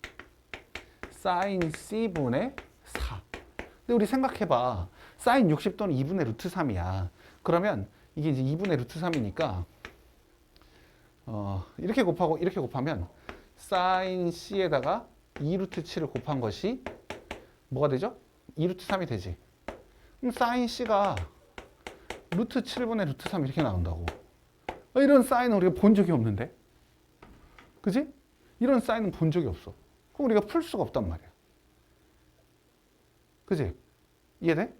사인 C분의 4. 근데 우리 생각해봐. 사인 60도는 2분의 루트 3이야. 그러면 이게 이제 2분의 루트 3이니까 이렇게 곱하고 이렇게 곱하면 사인 C에다가 2 루트 7을 곱한 것이 뭐가 되죠? 2 루트 3이 되지. 그럼 사인 C가 루트 7분의 루트 3 이렇게 나온다고. 이런 사인은 우리가 본 적이 없는데. 그지? 이런 사인은 본 적이 없어. 그럼 우리가 풀 수가 없단 말이야. 그지? 이해돼?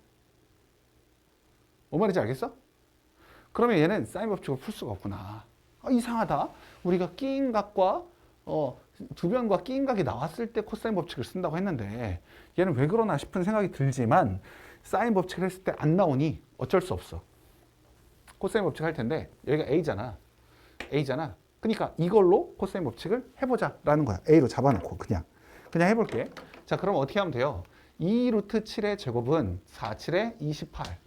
뭔 말인지 알겠어? 그러면 얘는 사인 법칙을 풀 수가 없구나. 이상하다. 우리가 끼인각과 두변과 끼인각이 나왔을 때 코사인 법칙을 쓴다고 했는데 얘는 왜 그러나 싶은 생각이 들지만 사인 법칙을 했을 때 안 나오니 어쩔 수 없어. 코사인 법칙 할 텐데 여기가 A잖아. 그러니까 이걸로 코사인 법칙을 해보자라는 거야. A로 잡아놓고 그냥 해볼게. 자, 그럼 어떻게 하면 돼요? 2 루트 7의 제곱은 4, 7의 28.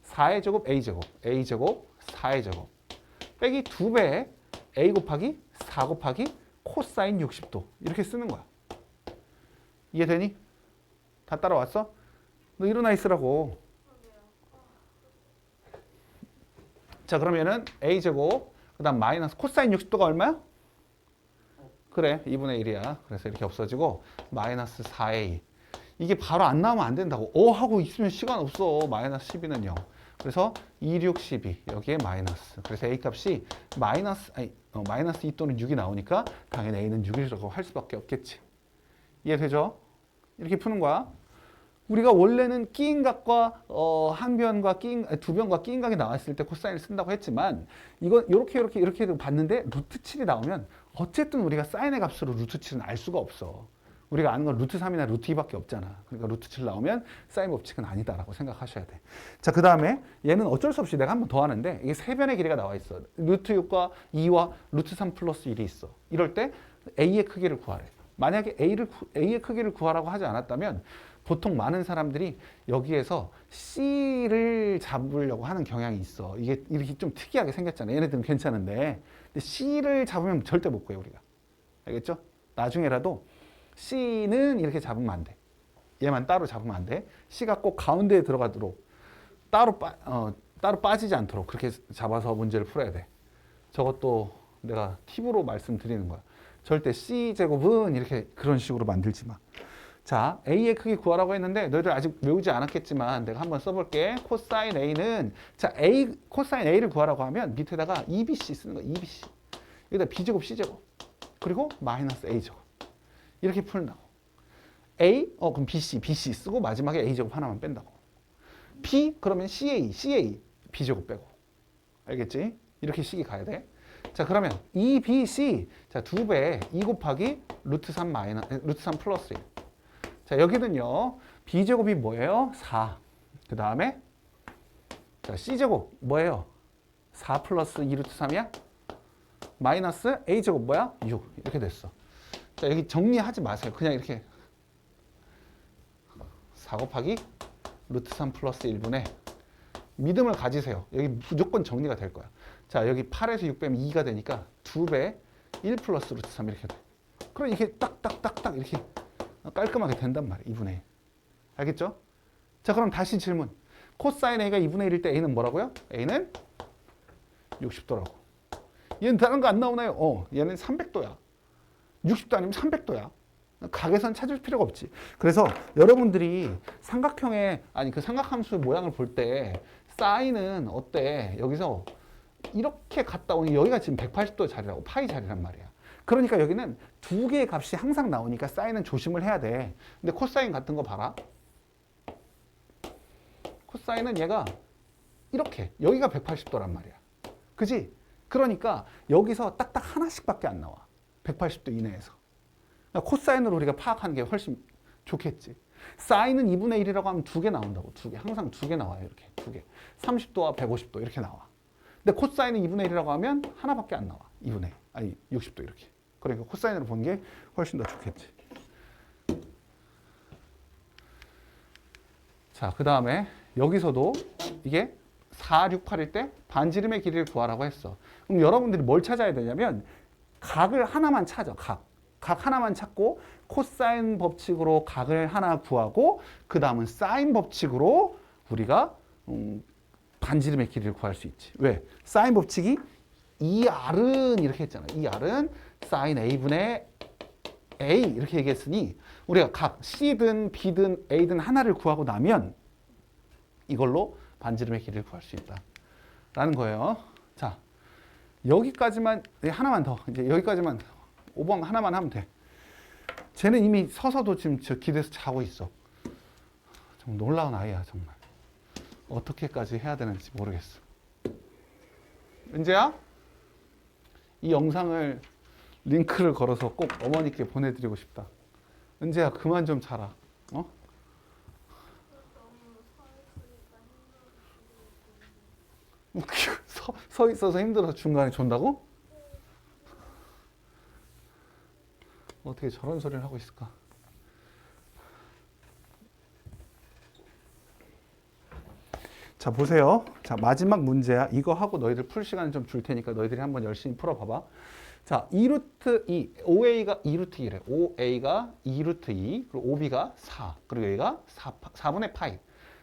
4의 제곱 A제곱, A제곱, 4의 제곱. 빼기 2배의 A 곱하기 4 곱하기 코사인 60도. 이렇게 쓰는 거야. 이해되니? 다 따라왔어? 너 일어나 있으라고. 자, 그러면은 A제곱, 그 다음 마이너스 코사인 60도가 얼마야? 그래, 2분의 1이야. 그래서 이렇게 없어지고 마이너스 4A. 이게 바로 안 나오면 안 된다고. 하고 있으면 시간 없어. 마이너스 12는 0. 그래서 2, 6, 12. 여기에 마이너스. 그래서 A 값이 마이너스 2 또는 6이 나오니까 당연히 A는 6이라고 할 수밖에 없겠지. 이해되죠? 이렇게 푸는 거야. 우리가 원래는 끼인각과 한 변과 두 변과 끼인각이 나왔을 때 코사인을 쓴다고 했지만 이건 이렇게 봤는데 루트 7이 나오면 어쨌든 우리가 사인의 값으로 루트 7은 알 수가 없어. 우리가 아는 건 루트 3이나 루트 2밖에 없잖아. 그러니까 루트 7 나오면 사인 법칙은 아니다라고 생각하셔야 돼. 자, 그 다음에 얘는 어쩔 수 없이 내가 한 번 더 하는데 이게 세 변의 길이가 나와 있어. 루트 6과 2와 루트 3 플러스 1이 있어. 이럴 때 A의 크기를 구하래. 만약에 A의 크기를 구하라고 하지 않았다면 보통 많은 사람들이 여기에서 C를 잡으려고 하는 경향이 있어. 이게 이렇게 좀 특이하게 생겼잖아. 얘네들은 괜찮은데. 근데 C를 잡으면 절대 못 구해, 우리가. 알겠죠? 나중에라도 C는 이렇게 잡으면 안 돼. 얘만 따로 잡으면 안 돼. C가 꼭 가운데에 들어가도록 따로 빠지지 않도록 그렇게 잡아서 문제를 풀어야 돼. 저것도 내가 팁으로 말씀드리는 거야. 절대 C제곱은 이렇게 그런 식으로 만들지 마. 자, A의 크기 구하라고 했는데 너희들 아직 외우지 않았겠지만 내가 한번 써볼게. 코사인 A는 코사인 A를 구하라고 하면 밑에다가 2BC 쓰는 거야. 2BC. 여기다 B제곱 C제곱 그리고 마이너스 A제곱 이렇게 풀다고. 그럼 BC 쓰고 마지막에 A제곱 하나만 뺀다고. P 그러면 CA B제곱 빼고. 알겠지? 이렇게 식이 가야 돼. 자, 그러면 2BC 자, 2배 2 곱하기 루트 3 플러스 1. 자, 여기는요. B제곱이 뭐예요? 4. 그 다음에 자, C제곱 뭐예요? 4 플러스 2 루트 3이야? 마이너스 A제곱 뭐야? 6. 이렇게 됐어. 자, 여기 정리하지 마세요. 그냥 이렇게 4 곱하기 루트 3 플러스 1분의 믿음을 가지세요. 여기 무조건 정리가 될 거야. 자, 여기 8에서 6 빼면 2가 되니까 2배 1 플러스 루트 3 이렇게 돼. 그럼 이렇게 딱딱딱딱 이렇게 깔끔하게 된단 말이에요. 2분의 1. 알겠죠? 자, 그럼 다시 질문. 코사인 A가 2분의 1일 때 A는 뭐라고요? A는 60도라고. 얘는 다른 거 안 나오나요? 얘는 300도야. 60도 아니면 300도야. 각에선 찾을 필요가 없지. 그래서 여러분들이 그 삼각함수 모양을 볼 때 사인은 어때? 여기서 이렇게 갔다 오니 여기가 지금 180도 자리라고 파이 자리란 말이야. 그러니까 여기는 두 개의 값이 항상 나오니까 사인은 조심을 해야 돼. 근데 코사인 같은 거 봐라. 코사인은 얘가 이렇게 여기가 180도란 말이야. 그지? 그러니까 여기서 딱딱 하나씩밖에 안 나와. 180도 이내에서. 그러니까 코사인으로 우리가 파악하는 게 훨씬 좋겠지. 사인은 2분의 1이라고 하면 두 개 나온다고. 두 개. 항상 두 개 나와요. 이렇게 두 개. 30도와 150도 이렇게 나와. 근데 코사인은 2분의 1이라고 하면 하나밖에 안 나와. 60도 이렇게. 그러니까 코사인으로 보는 게 훨씬 더 좋겠지. 자, 그 다음에 여기서도 이게 4, 6, 8일 때 반지름의 길이를 구하라고 했어. 그럼 여러분들이 뭘 찾아야 되냐면 각을 하나만 찾아. 각 하나만 찾고 코사인 법칙으로 각을 하나 구하고 그 다음은 사인 법칙으로 우리가 반지름의 길이를 구할 수 있지. 왜? 사인 법칙이 2R은 이렇게 했잖아. 2R은 사인 A분의 A 이렇게 얘기했으니 우리가 각 C든 B든 A든 하나를 구하고 나면 이걸로 반지름의 길이를 구할 수 있다. 라는 거예요. 자, 여기까지만, 하나만 더. 이제 여기까지만, 5번 하나만 하면 돼. 쟤는 이미 서서도 지금 저 기대서 자고 있어. 정말 놀라운 아이야, 정말. 어떻게까지 해야 되는지 모르겠어. 은재야? 이 영상을 링크를 걸어서 꼭 어머니께 보내드리고 싶다. 은재야, 그만 좀 자라. 어? 서 있어서 힘들어서 중간에 존다고? 어떻게 저런 소리를 하고 있을까? 자, 보세요. 자, 마지막 문제야. 이거 하고 너희들 풀 시간을 좀 줄 테니까 너희들이 한번 열심히 풀어봐봐. 자, 2루트 2, OA가 2루트 2래. OA가 2루트 2, 그리고 OB가 4, 그리고 얘가 4분의 파이,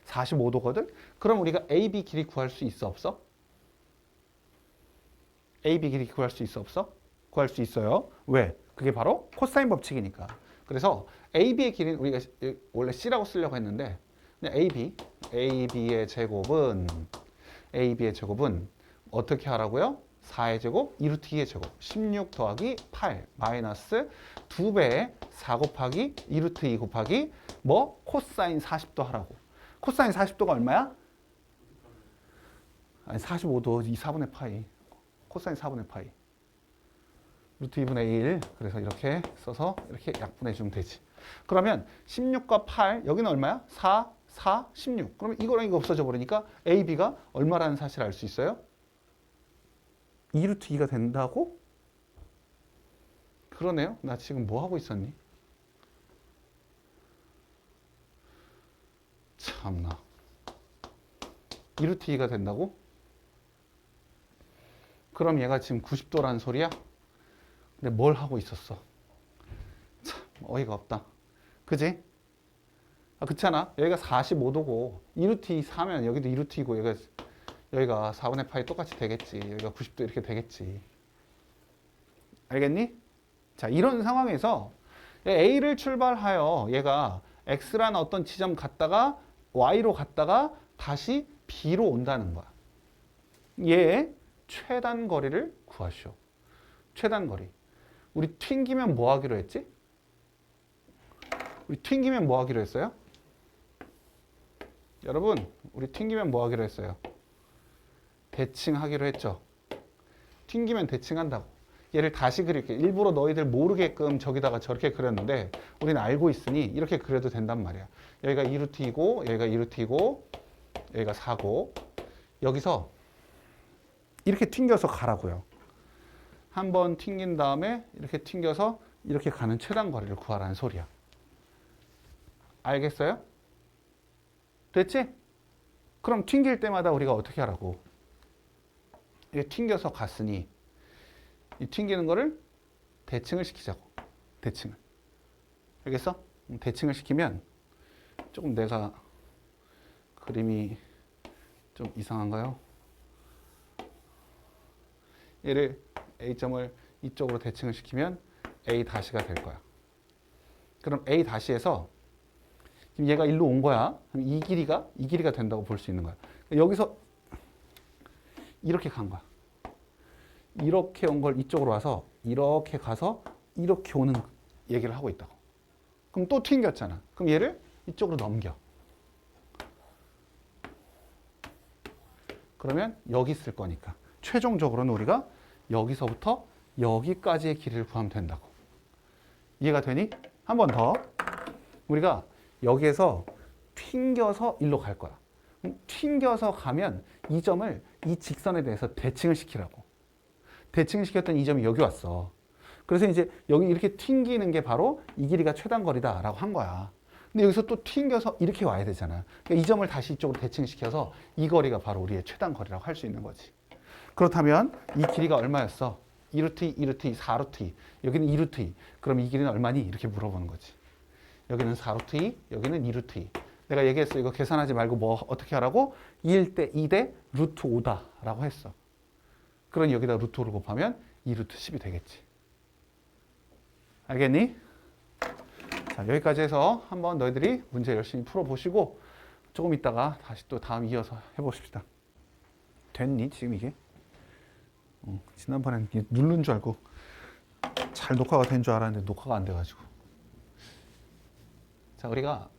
45도거든? 그럼 우리가 AB 길이 구할 수 있어, 없어? AB 길이 구할 수 있어, 없어? 구할 수 있어요. 왜? 그게 바로 코사인 법칙이니까. 그래서 AB의 길이는 우리가 원래 C라고 쓰려고 했는데 그냥 AB의 제곱은 어떻게 하라고요? 4의 제곱, 2루트 2의 제곱, 16 더하기 8 마이너스 2배의 4 곱하기 2루트 2 곱하기 뭐? 코사인 40도 하라고. 코사인 40도가 얼마야? 아니 45도 4분의 파이. 코사인 4분의 파이. 루트 2분의 1. 그래서 이렇게 써서 이렇게 약분해 주면 되지. 그러면 16과 8, 여기는 얼마야? 4, 16. 그러면 이거랑 이거 없어져 버리니까 AB가 얼마라는 사실을 알 수 있어요? 2루트 2가 된다고? 그러네요. 나 지금 뭐 하고 있었니? 참나. 2루트 2가 된다고? 그럼 얘가 지금 90도라는 소리야? 근데 뭘 하고 있었어? 참 어이가 없다. 그지? 아, 그렇잖아. 여기가 45도고 2루트 2 4면 여기도 2루트 2고 여기가 4분의 파이 똑같이 되겠지. 여기가 90도 이렇게 되겠지. 알겠니? 자, 이런 상황에서 A를 출발하여 얘가 X라는 어떤 지점 갔다가 Y로 갔다가 다시 B로 온다는 거야. 얘의 최단 거리를 구하시오. 최단 거리. 우리 튕기면 뭐 하기로 했지? 우리 튕기면 뭐 하기로 했어요? 여러분, 우리 튕기면 뭐 하기로 했어요? 대칭하기로 했죠. 튕기면 대칭한다고. 얘를 다시 그릴게. 일부러 너희들 모르게끔 저기다가 저렇게 그렸는데 우리는 알고 있으니 이렇게 그려도 된단 말이야. 여기가 2루트이고 여기가 2루트이고 여기가 4고 여기서 이렇게 튕겨서 가라고요. 한번 튕긴 다음에 이렇게 튕겨서 이렇게 가는 최단 거리를 구하라는 소리야. 알겠어요? 됐지? 그럼 튕길 때마다 우리가 어떻게 하라고? 이렇게 튕겨서 갔으니 이 튕기는 거를 대칭을 시키자고. 대칭을. 알겠어? 대칭을 시키면 조금 내가 그림이 좀 이상한가요? 얘를 A점을 이쪽으로 대칭을 시키면 A 다시가 될 거야. 그럼 A 다시에서 지금 얘가 일로 온 거야. 그럼 이 길이가 된다고 볼 수 있는 거야. 여기서 이렇게 간 거야. 이렇게 온 걸 이쪽으로 와서 이렇게 가서 이렇게 오는 얘기를 하고 있다고. 그럼 또 튕겼잖아. 그럼 얘를 이쪽으로 넘겨. 그러면 여기 쓸 거니까. 최종적으로는 우리가 여기서부터 여기까지의 길이를 구하면 된다고. 이해가 되니? 한 번 더. 우리가 여기에서 튕겨서 일로 갈 거야. 튕겨서 가면 이 점을 이 직선에 대해서 대칭을 시키라고. 대칭을 시켰더니 이 점이 여기 왔어. 그래서 이제 여기 이렇게 튕기는 게 바로 이 길이가 최단 거리다라고 한 거야. 근데 여기서 또 튕겨서 이렇게 와야 되잖아. 그러니까 이 점을 다시 이쪽으로 대칭시켜서 이 거리가 바로 우리의 최단 거리라고 할 수 있는 거지. 그렇다면 이 길이가 얼마였어? 2루트 2, 2루트 2, 4루트 2. 여기는 2루트 2. 그럼 이 길이는 얼마니? 이렇게 물어보는 거지. 여기는 4루트 2, 여기는 2루트 2. 내가 얘기했어. 이거 계산하지 말고 뭐 어떻게 하라고? 1대 2대 루트 5다라고 했어. 그러니 여기다 루트 5를 곱하면 2루트 10이 되겠지. 알겠니? 자, 여기까지 해서 한번 너희들이 문제 열심히 풀어보시고 조금 있다가 다시 또 다음 이어서 해봅시다. 됐니 지금 이게? 지난번엔 누른 줄 알고 잘 녹화가 된 줄 알았는데 녹화가 안 돼가지고. 자, 우리가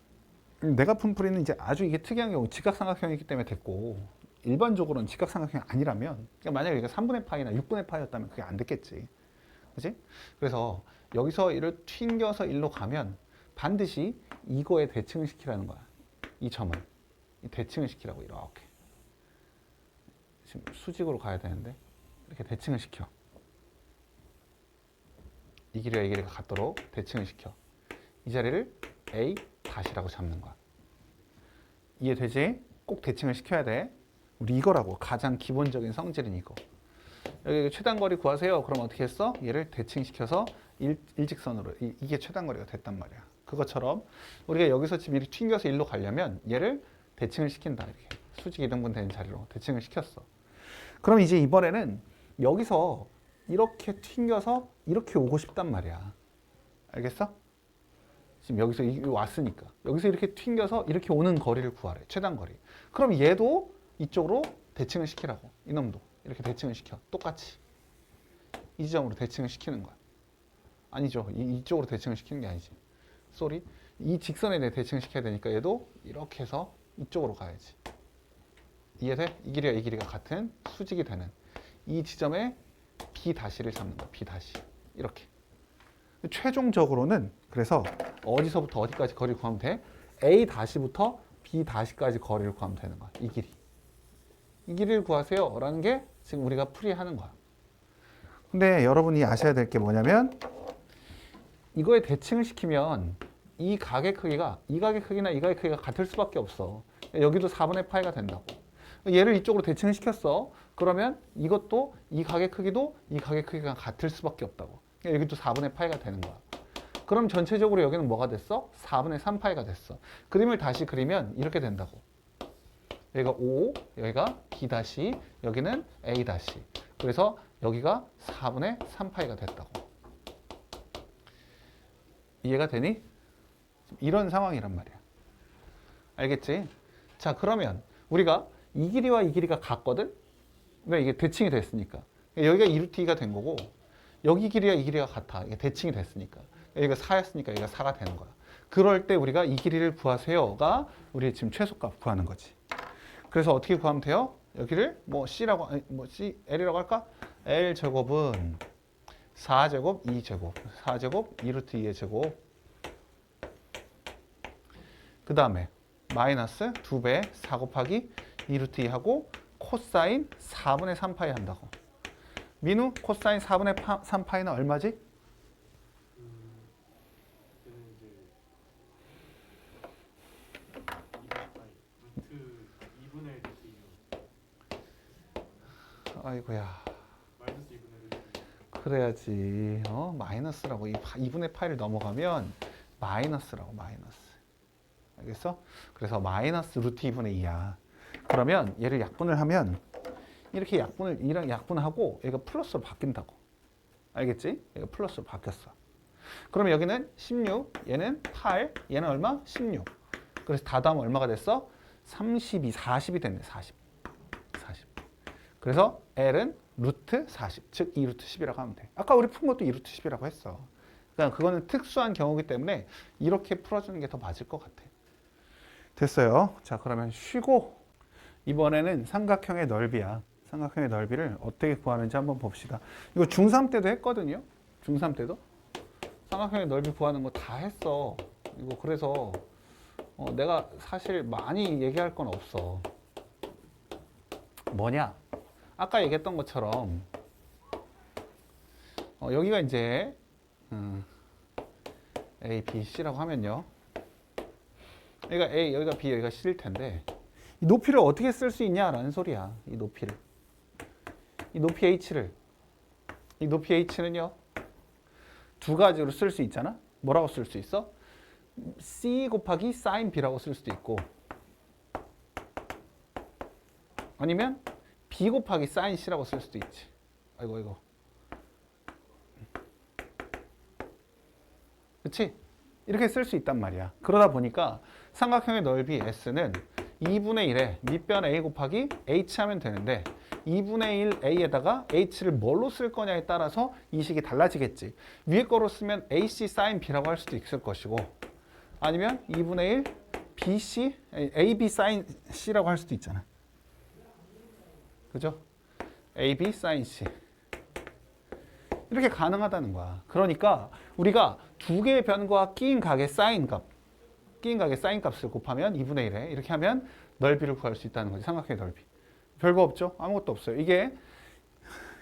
내가푼풀이는 이제 아주 이게 특이한 경우 직각삼각형이기 때문에 됐고, 일반적으로는 직각삼각형이 아니라면, 그러니까 만약에 이게 3분의 파이나 6분의 파이였다면 그게 안 됐겠지. 그지? 그래서 여기서 이를 튕겨서 일로 가면 반드시 이거에 대칭을 시키라는 거야. 이 점을. 이 대칭을 시키라고, 이렇게. 지금 수직으로 가야 되는데, 이렇게 대칭을 시켜. 이 길이와 이 길이가 같도록 대칭을 시켜. 이 자리를 A 다시라고 잡는 거야. 이해되지? 꼭 대칭을 시켜야 돼. 우리 이거라고. 가장 기본적인 성질은 이거. 여기 최단거리 구하세요. 그럼 어떻게 했어? 얘를 대칭시켜서 일직선으로. 이게 최단거리가 됐단 말이야. 그것처럼 우리가 여기서 지금 이렇게 튕겨서 일로 가려면 얘를 대칭을 시킨다. 이렇게 수직 이등분 되는 자리로 대칭을 시켰어. 그럼 이제 이번에는 여기서 이렇게 튕겨서 이렇게 오고 싶단 말이야. 알겠어? 지금 여기서 왔으니까 여기서 이렇게 튕겨서 이렇게 오는 거리를 구하래. 최단거리. 그럼 얘도 이쪽으로 대칭을 시키라고. 이놈도 이렇게 대칭을 시켜. 똑같이 이 지점으로 대칭을 시키는 거야. 아니죠. 이쪽으로 대칭을 시키는 게 아니지. 쏘리. 이 직선에 대해 대칭을 시켜야 되니까 얘도 이렇게 해서 이쪽으로 가야지. 이해돼? 이 길이와 이 길이가 같은 수직이 되는 이 지점에 B 다시를 잡는 거야. B 다시. 이렇게. 최종적으로는 그래서 어디서부터 어디까지 거리를 구하면 돼? A 다시부터 B 다시까지 거리를 구하면 되는 거야. 이 길이. 이 길이를 구하세요. 라는 게 지금 우리가 풀이하는 거야. 근데 여러분이 아셔야 될 게 뭐냐면 이거에 대칭을 시키면 이 각의 크기가 이 각의 크기나 이 각의 크기가 같을 수밖에 없어. 여기도 4분의 파이가 된다고. 얘를 이쪽으로 대칭을 시켰어. 그러면 이것도 이 각의 크기도 이 각의 크기가 같을 수밖에 없다고. 여기도 4분의 파이가 되는 거야. 그럼 전체적으로 여기는 뭐가 됐어? 4분의 3파이가 됐어. 그림을 다시 그리면 이렇게 된다고. 여기가 O, 여기가 B 다시, 여기는 A 다시. 그래서 여기가 4분의 3파이가 됐다고. 이해가 되니? 이런 상황이란 말이야. 알겠지? 자, 그러면 우리가 이 길이와 이 길이가 같거든? 왜? 이게 대칭이 됐으니까. 여기가 2루트2가 된 거고 여기 길이와 이 길이가 같아. 이게 대칭이 됐으니까. 여기가 4였으니까 여기가 4가 되는 거야. 그럴 때 우리가 이 길이를 구하세요가 우리의 지금 최소값 구하는 거지. 그래서 어떻게 구하면 돼요? 여기를 뭐 C라고, 아니, 뭐 C, L이라고 할까? L 제곱은 4제곱 2제곱 4제곱 2루트 2의 제곱 그 다음에 마이너스 2배 4 곱하기 2루트 2하고 코사인 4분의 3파이 한다고. 민우, 코사인 4분의 3파이는 얼마지? 아이고야. 그래야지. 마이너스라고. 2분의 파이를 넘어가면 마이너스라고. 마이너스. 알겠어? 그래서 마이너스 루트 2분의 2야. 그러면 얘를 약분을 하면 이렇게 이랑 약분하고 얘가 플러스로 바뀐다고. 알겠지? 얘가 플러스로 바뀌었어. 그럼 여기는 16, 얘는 8, 얘는 얼마? 16. 그래서 다 더하면 얼마가 됐어? 32, 40이 됐네. 40. 그래서 L은 루트 40, 즉 2루트 10이라고 하면 돼. 아까 우리 푼 것도 2루트 10이라고 했어. 그러니까 그거는 특수한 경우이기 때문에 이렇게 풀어주는 게 더 맞을 것 같아. 됐어요. 자, 그러면 쉬고 이번에는 삼각형의 넓이야. 삼각형의 넓이를 어떻게 구하는지 한번 봅시다. 이거 중3 때도 했거든요. 중3 때도. 삼각형의 넓이 구하는 거 다 했어. 이거 그래서 내가 사실 많이 얘기할 건 없어. 뭐냐? 아까 얘기했던 것처럼 여기가 이제 A, B, C라고 하면요. 여기가 A, 여기가 B, 여기가 C일 텐데 이 높이를 어떻게 쓸 수 있냐라는 소리야. 이 높이를. 이 높이 H를. 이 높이 H는요. 두 가지로 쓸 수 있잖아. 뭐라고 쓸 수 있어? C 곱하기 sin B라고 쓸 수도 있고 아니면 B 곱하기 sin C라고 쓸 수도 있지. 아이고. 그치? 이렇게 쓸 수 있단 말이야. 그러다 보니까 삼각형의 넓이 S는 2분의 1에 밑변 a 곱하기 h 하면 되는데 2분의 1 a에다가 h를 뭘로 쓸 거냐에 따라서 이 식이 달라지겠지. 위에 거로 쓰면 ac sin b라고 할 수도 있을 것이고 아니면 2분의 1 bc ab sin c라고 할 수도 있잖아. 그죠? ab sin c 이렇게 가능하다는 거야. 그러니까 우리가 두 개의 변과 끼인 각의 사인 값, 끼인 각의 사인 값을 곱하면 2분의 1에 이렇게 하면 넓이를 구할 수 있다는 거지. 삼각형의 넓이. 별거 없죠? 아무것도 없어요. 이게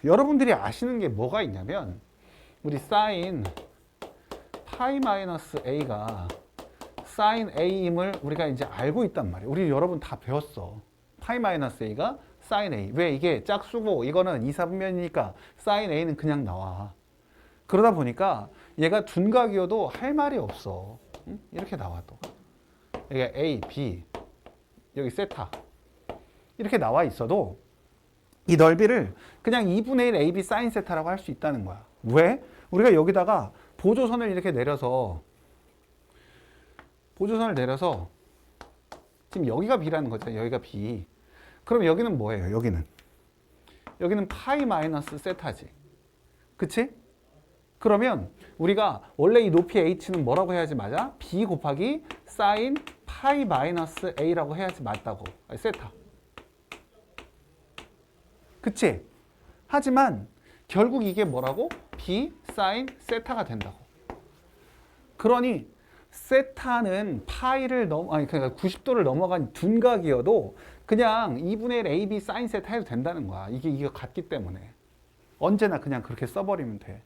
여러분들이 아시는 게 뭐가 있냐면 우리 사인 파이 마이너스 a가 사인 a임을 우리가 이제 알고 있단 말이에요. 우리 여러분 다 배웠어. 파이 마이너스 a가 사인 a. 왜 이게 짝수고 이거는 2, 4분면이니까 사인 a는 그냥 나와. 그러다 보니까 얘가 둔각이어도 할 말이 없어. 응? 이렇게 나와 또. 이게 a, b, 여기 세타. 이렇게 나와 있어도 이 넓이를 그냥 2분의 1 ab 사인 세타라고 할 수 있다는 거야. 왜? 우리가 여기다가 보조선을 이렇게 내려서 지금 여기가 b라는 거잖아요. 여기가 b. 그럼 여기는 뭐예요? 여기는 파이 마이너스 세타지. 그치? 그러면 우리가 원래 이 높이 h는 뭐라고 해야지 맞아? b 곱하기 사인 파이 마이너스 a라고 해야지 맞다고. 아니, 세타. 그치? 하지만 결국 이게 뭐라고? b 사인 세타가 된다고. 그러니 세타는 파이를 그러니까 90도를 넘어간 둔각이어도 그냥 2분의 1 ab 사인 세타 해도 된다는 거야. 이게 같기 때문에. 언제나 그냥 그렇게 써버리면 돼.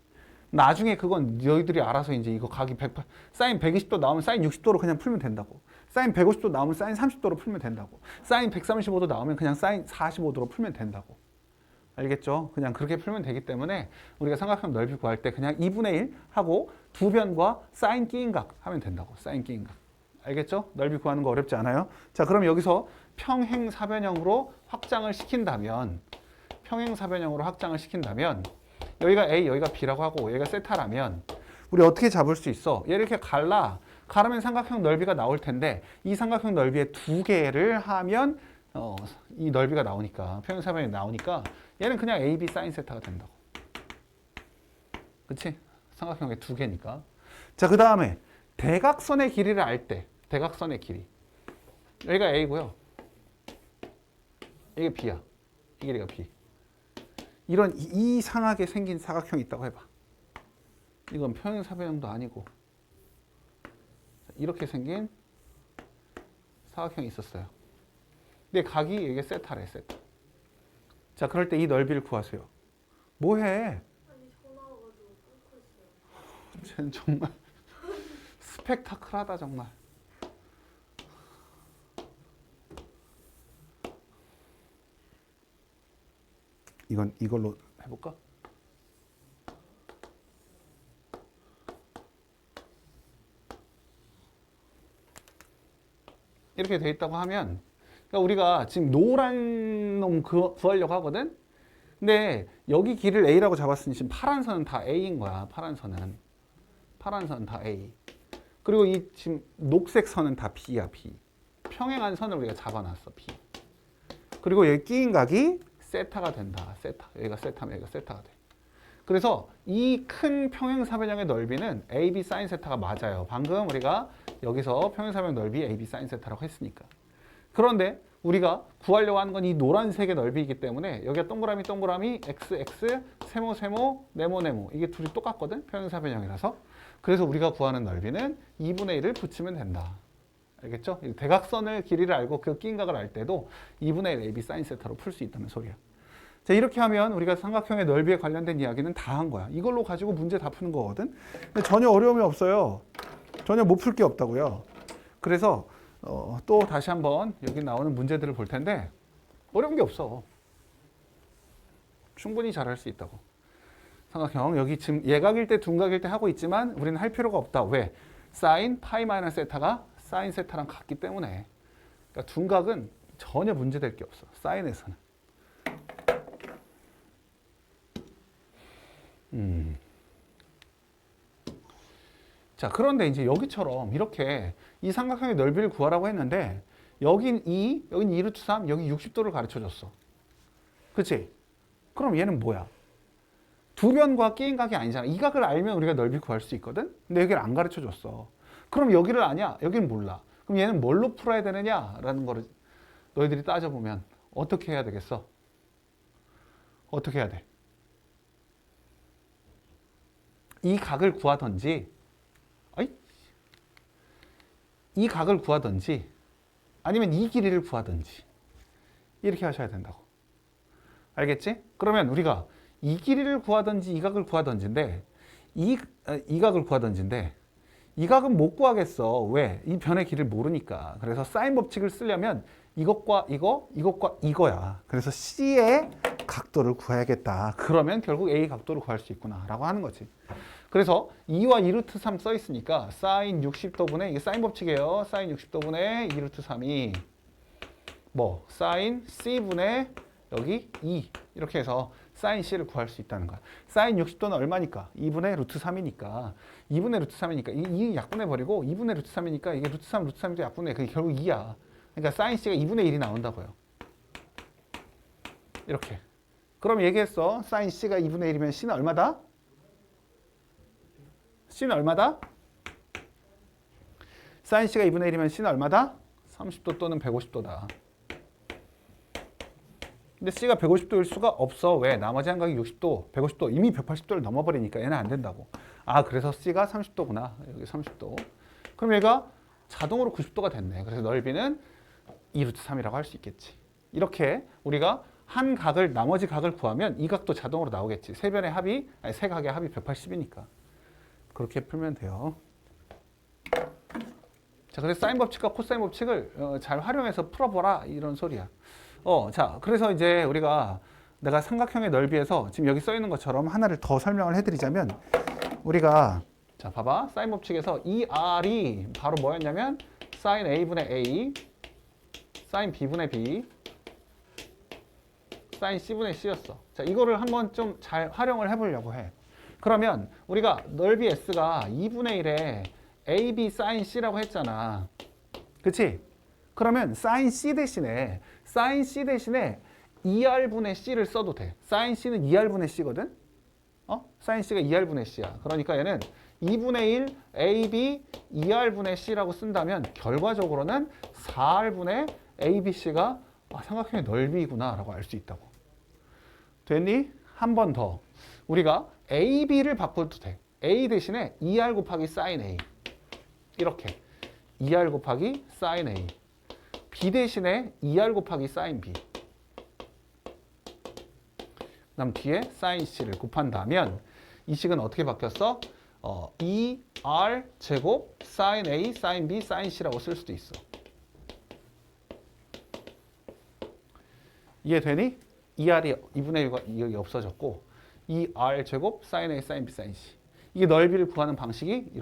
나중에 그건 너희들이 알아서 이제 이거 각이 사인 120도 나오면 사인 60도로 그냥 풀면 된다고. 사인 150도 나오면 사인 30도로 풀면 된다고. 사인 135도 나오면 그냥 사인 45도로 풀면 된다고. 알겠죠? 그냥 그렇게 풀면 되기 때문에 우리가 삼각형 넓이 구할 때 그냥 2분의 1 하고 두 변과 사인 끼인 각 하면 된다고. 사인 끼인 각. 알겠죠? 넓이 구하는 거 어렵지 않아요? 자, 그럼 여기서 평행사변형으로 확장을 시킨다면 여기가 A, 여기가 B라고 하고 여기가 세타라면 우리 어떻게 잡을 수 있어? 얘를 이렇게 가르면 삼각형 넓이가 나올 텐데 이 삼각형 넓이의 두 개를 하면 이 넓이가 나오니까 평행사변이 나오니까 얘는 그냥 AB 사인 세타가 된다고. 그치? 삼각형의 두 개니까. 자, 그 다음에 대각선의 길이를 알 때 대각선의 길이 여기가 A고요. 이게 B야. 이 길이가 B. 이런 이상하게 생긴 사각형이 있다고 해봐. 이건 평행사변형도 아니고 이렇게 생긴 사각형이 있었어요. 근데 각이 이게 세타래, 세타. 자, 그럴 때 이 넓이를 구하세요. 뭐해? 아니 전화 와가지고 끊고 있어요. 쟤는 정말 스펙타클하다 정말. 이걸로 해볼까? 이렇게 돼 있다고 하면 그러니까 우리가 지금 노란 놈 구하려고 하거든? 근데 여기 길을 A라고 잡았으니 지금 파란 선은 다 A인 거야. 파란 선은 다 A. 그리고 이 지금 녹색 선은 다 B야, B. 평행한 선을 우리가 잡아놨어, B. 그리고 여기 끼인 각이 세타가 된다. 세타. 여기가 세타면 여기가 세타가 돼. 그래서 이 큰 평행사변형의 넓이는 AB 사인 세타가 맞아요. 방금 우리가 여기서 평행사변형 넓이 AB 사인 세타라고 했으니까. 그런데 우리가 구하려고 하는 건 이 노란색의 넓이이기 때문에 여기가 동그라미 XX, 세모, 네모 이게 둘이 똑같거든. 평행사변형이라서. 그래서 우리가 구하는 넓이는 2분의 1을 붙이면 된다. 알겠죠? 대각선의 길이를 알고 그 끼인 각을 알 때도 2분의 1 AB 사인 세타로 풀 수 있다는 소리야. 자, 이렇게 하면 우리가 삼각형의 넓이에 관련된 이야기는 다 한 거야. 이걸로 가지고 문제 다 푸는 거거든. 근데 전혀 어려움이 없어요. 전혀 못 풀 게 없다고요. 그래서 또 다시 한번 여기 나오는 문제들을 볼 텐데 어려운 게 없어. 충분히 잘할 수 있다고. 삼각형 여기 지금 예각일 때 둔각일 때 하고 있지만 우리는 할 필요가 없다. 왜? 사인 파이 마이너스 세타가 사인 세타랑 같기 때문에. 그러니까 둔각은 전혀 문제될 게 없어. 사인에서는. 자, 그런데 이제 여기처럼 이렇게 이 삼각형의 넓이를 구하라고 했는데 여긴 2, 여긴 2 루트 3, 여기 60도를 가르쳐줬어. 그치? 그럼 얘는 뭐야? 두 변과 끼인 각이 아니잖아. 이 각을 알면 우리가 넓이 구할 수 있거든? 근데 여기를 안 가르쳐줬어. 그럼 여기를 아냐? 여기는 몰라. 그럼 얘는 뭘로 풀어야 되느냐라는 거를 너희들이 따져보면 어떻게 해야 되겠어? 어떻게 해야 돼? 이 각을 구하든지, 어이? 이 각을 구하든지, 아니면 이 길이를 구하든지 이렇게 하셔야 된다고. 알겠지? 그러면 우리가 이 길이를 구하든지 이 각을 구하든지인데 이 각을 구하든지인데 이 각은 못 구하겠어. 왜? 이 변의 길을 모르니까. 그래서 사인 법칙을 쓰려면 이것과 이것과 이거야. 그래서 C의 각도를 구해야겠다. 그러면 결국 A 각도를 구할 수 있구나 라고 하는 거지. 그래서 2와 2 루트 3 써 있으니까 사인 60도분의, 이게 사인 법칙이에요. 사인 60도분의 2 루트 3이 뭐 사인 C분의 여기 2 이렇게 해서 사인 C를 구할 수 있다는 거야. 사인 60도는 얼마니까? 2분의 루트 3이니까 2분의 루트 3이니까 이 약분해버리고 2분의 루트 3이니까 이게 루트 3, 루트 3도 약분해. 그게 결국 2야. 그러니까 사인 C가 2분의 1이 나온다고요. 이렇게. 그럼 얘기했어. 사인 C가 2분의 1이면 C는 얼마다? C는 얼마다? 사인 C가 2분의 1이면 C는 얼마다? 30도 또는 150도다. 근데 C가 150도일 수가 없어. 왜? 나머지 한 각이 60도, 150도, 이미 180도를 넘어버리니까 얘는 안 된다고. 아, 그래서 C가 30도구나. 여기 30도. 그럼 얘가 자동으로 90도가 됐네. 그래서 넓이는 2 루트 3이라고 할 수 있겠지. 이렇게 우리가 한 각을, 나머지 각을 구하면 이 각도 자동으로 나오겠지. 세 변의 합이, 아니 세 각의 합이 180이니까. 그렇게 풀면 돼요. 자, 그래서 사인 법칙과 코사인 법칙을 잘 활용해서 풀어보라 이런 소리야. 자, 그래서 이제 내가 삼각형의 넓이에서 지금 여기 써 있는 것처럼 하나를 더 설명을 해드리자면 우리가 자, 봐봐. 사인 법칙에서 이 R이 바로 뭐였냐면 사인 A분의 A, 사인 B분의 B, 사인 C분의 C였어. 자, 이거를 한번 좀 잘 활용을 해보려고 해. 그러면 우리가 넓이 S가 2분의 1에 AB 사인 C라고 했잖아. 그치? 그러면 사인 C 대신에 2R분의 C를 써도 돼. 사인 C는 2R분의 C거든? 사인 C가 2R분의 C야. 그러니까 얘는 2분의 1 AB 2R분의 C라고 쓴다면 결과적으로는 4R분의 ABC가 삼각형의 넓이구나 라고 알 수 있다고. 됐니? 한 번 더. 우리가 AB를 바꿔도 돼. A 대신에 2R 곱하기 사인 A. 이렇게. 2R 곱하기 사인 A. B 대신에 2R 곱하기 사인 B. 그다음 뒤에 사인 C를 곱한다면 이 식은 어떻게 바뀌었어? 2R 제곱 사인 A, 사인 B, 사인 C라고 쓸 수도 있어. 이해되니? 2R이 2분의 1과 여기 없어졌고 2R 제곱 사인 A, 사인 B, 사인 C. 이게 넓이를 구하는 방식이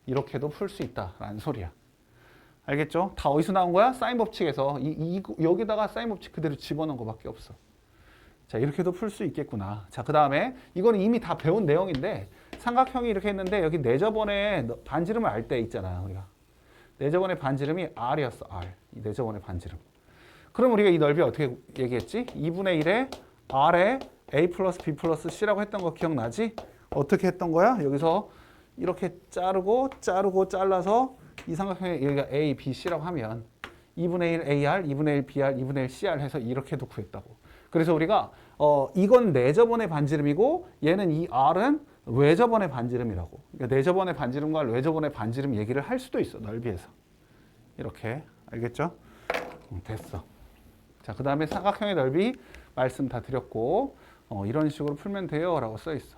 이렇게도 풀 수 있다라는 소리야. 알겠죠? 다 어디서 나온 거야? 사인 법칙에서 여기다가 사인 법칙 그대로 집어넣은 거밖에 없어. 자, 이렇게도 풀 수 있겠구나. 자, 그 다음에 이거는 이미 다 배운 내용인데 삼각형이 이렇게 했는데 여기 내저번에 반지름을 알 때 있잖아. 우리가 내저번의 반지름이 R이었어. R. 이 내저번의 반지름. 그럼 우리가 이 넓이 어떻게 얘기했지? 2분의 1에 R에 A 플러스 B 플러스 C라고 했던 거 기억나지? 어떻게 했던 거야? 여기서 이렇게 자르고 잘라서 이 삼각형에 여기가 A, B, C라고 하면 2분의 1 AR, 2분의 1 BR, 2분의 1 CR 해서 이렇게도 구했다고. 그래서 우리가 이건 내저번의 반지름이고 얘는 이 R은 외저번의 반지름이라고. 그러니까 내저번의 반지름과 외저번의 반지름 얘기를 할 수도 있어. 넓이에서. 이렇게. 알겠죠? 됐어. 자, 그 다음에 삼각형의 넓이 말씀 다 드렸고 이런 식으로 풀면 돼요 라고 써 있어.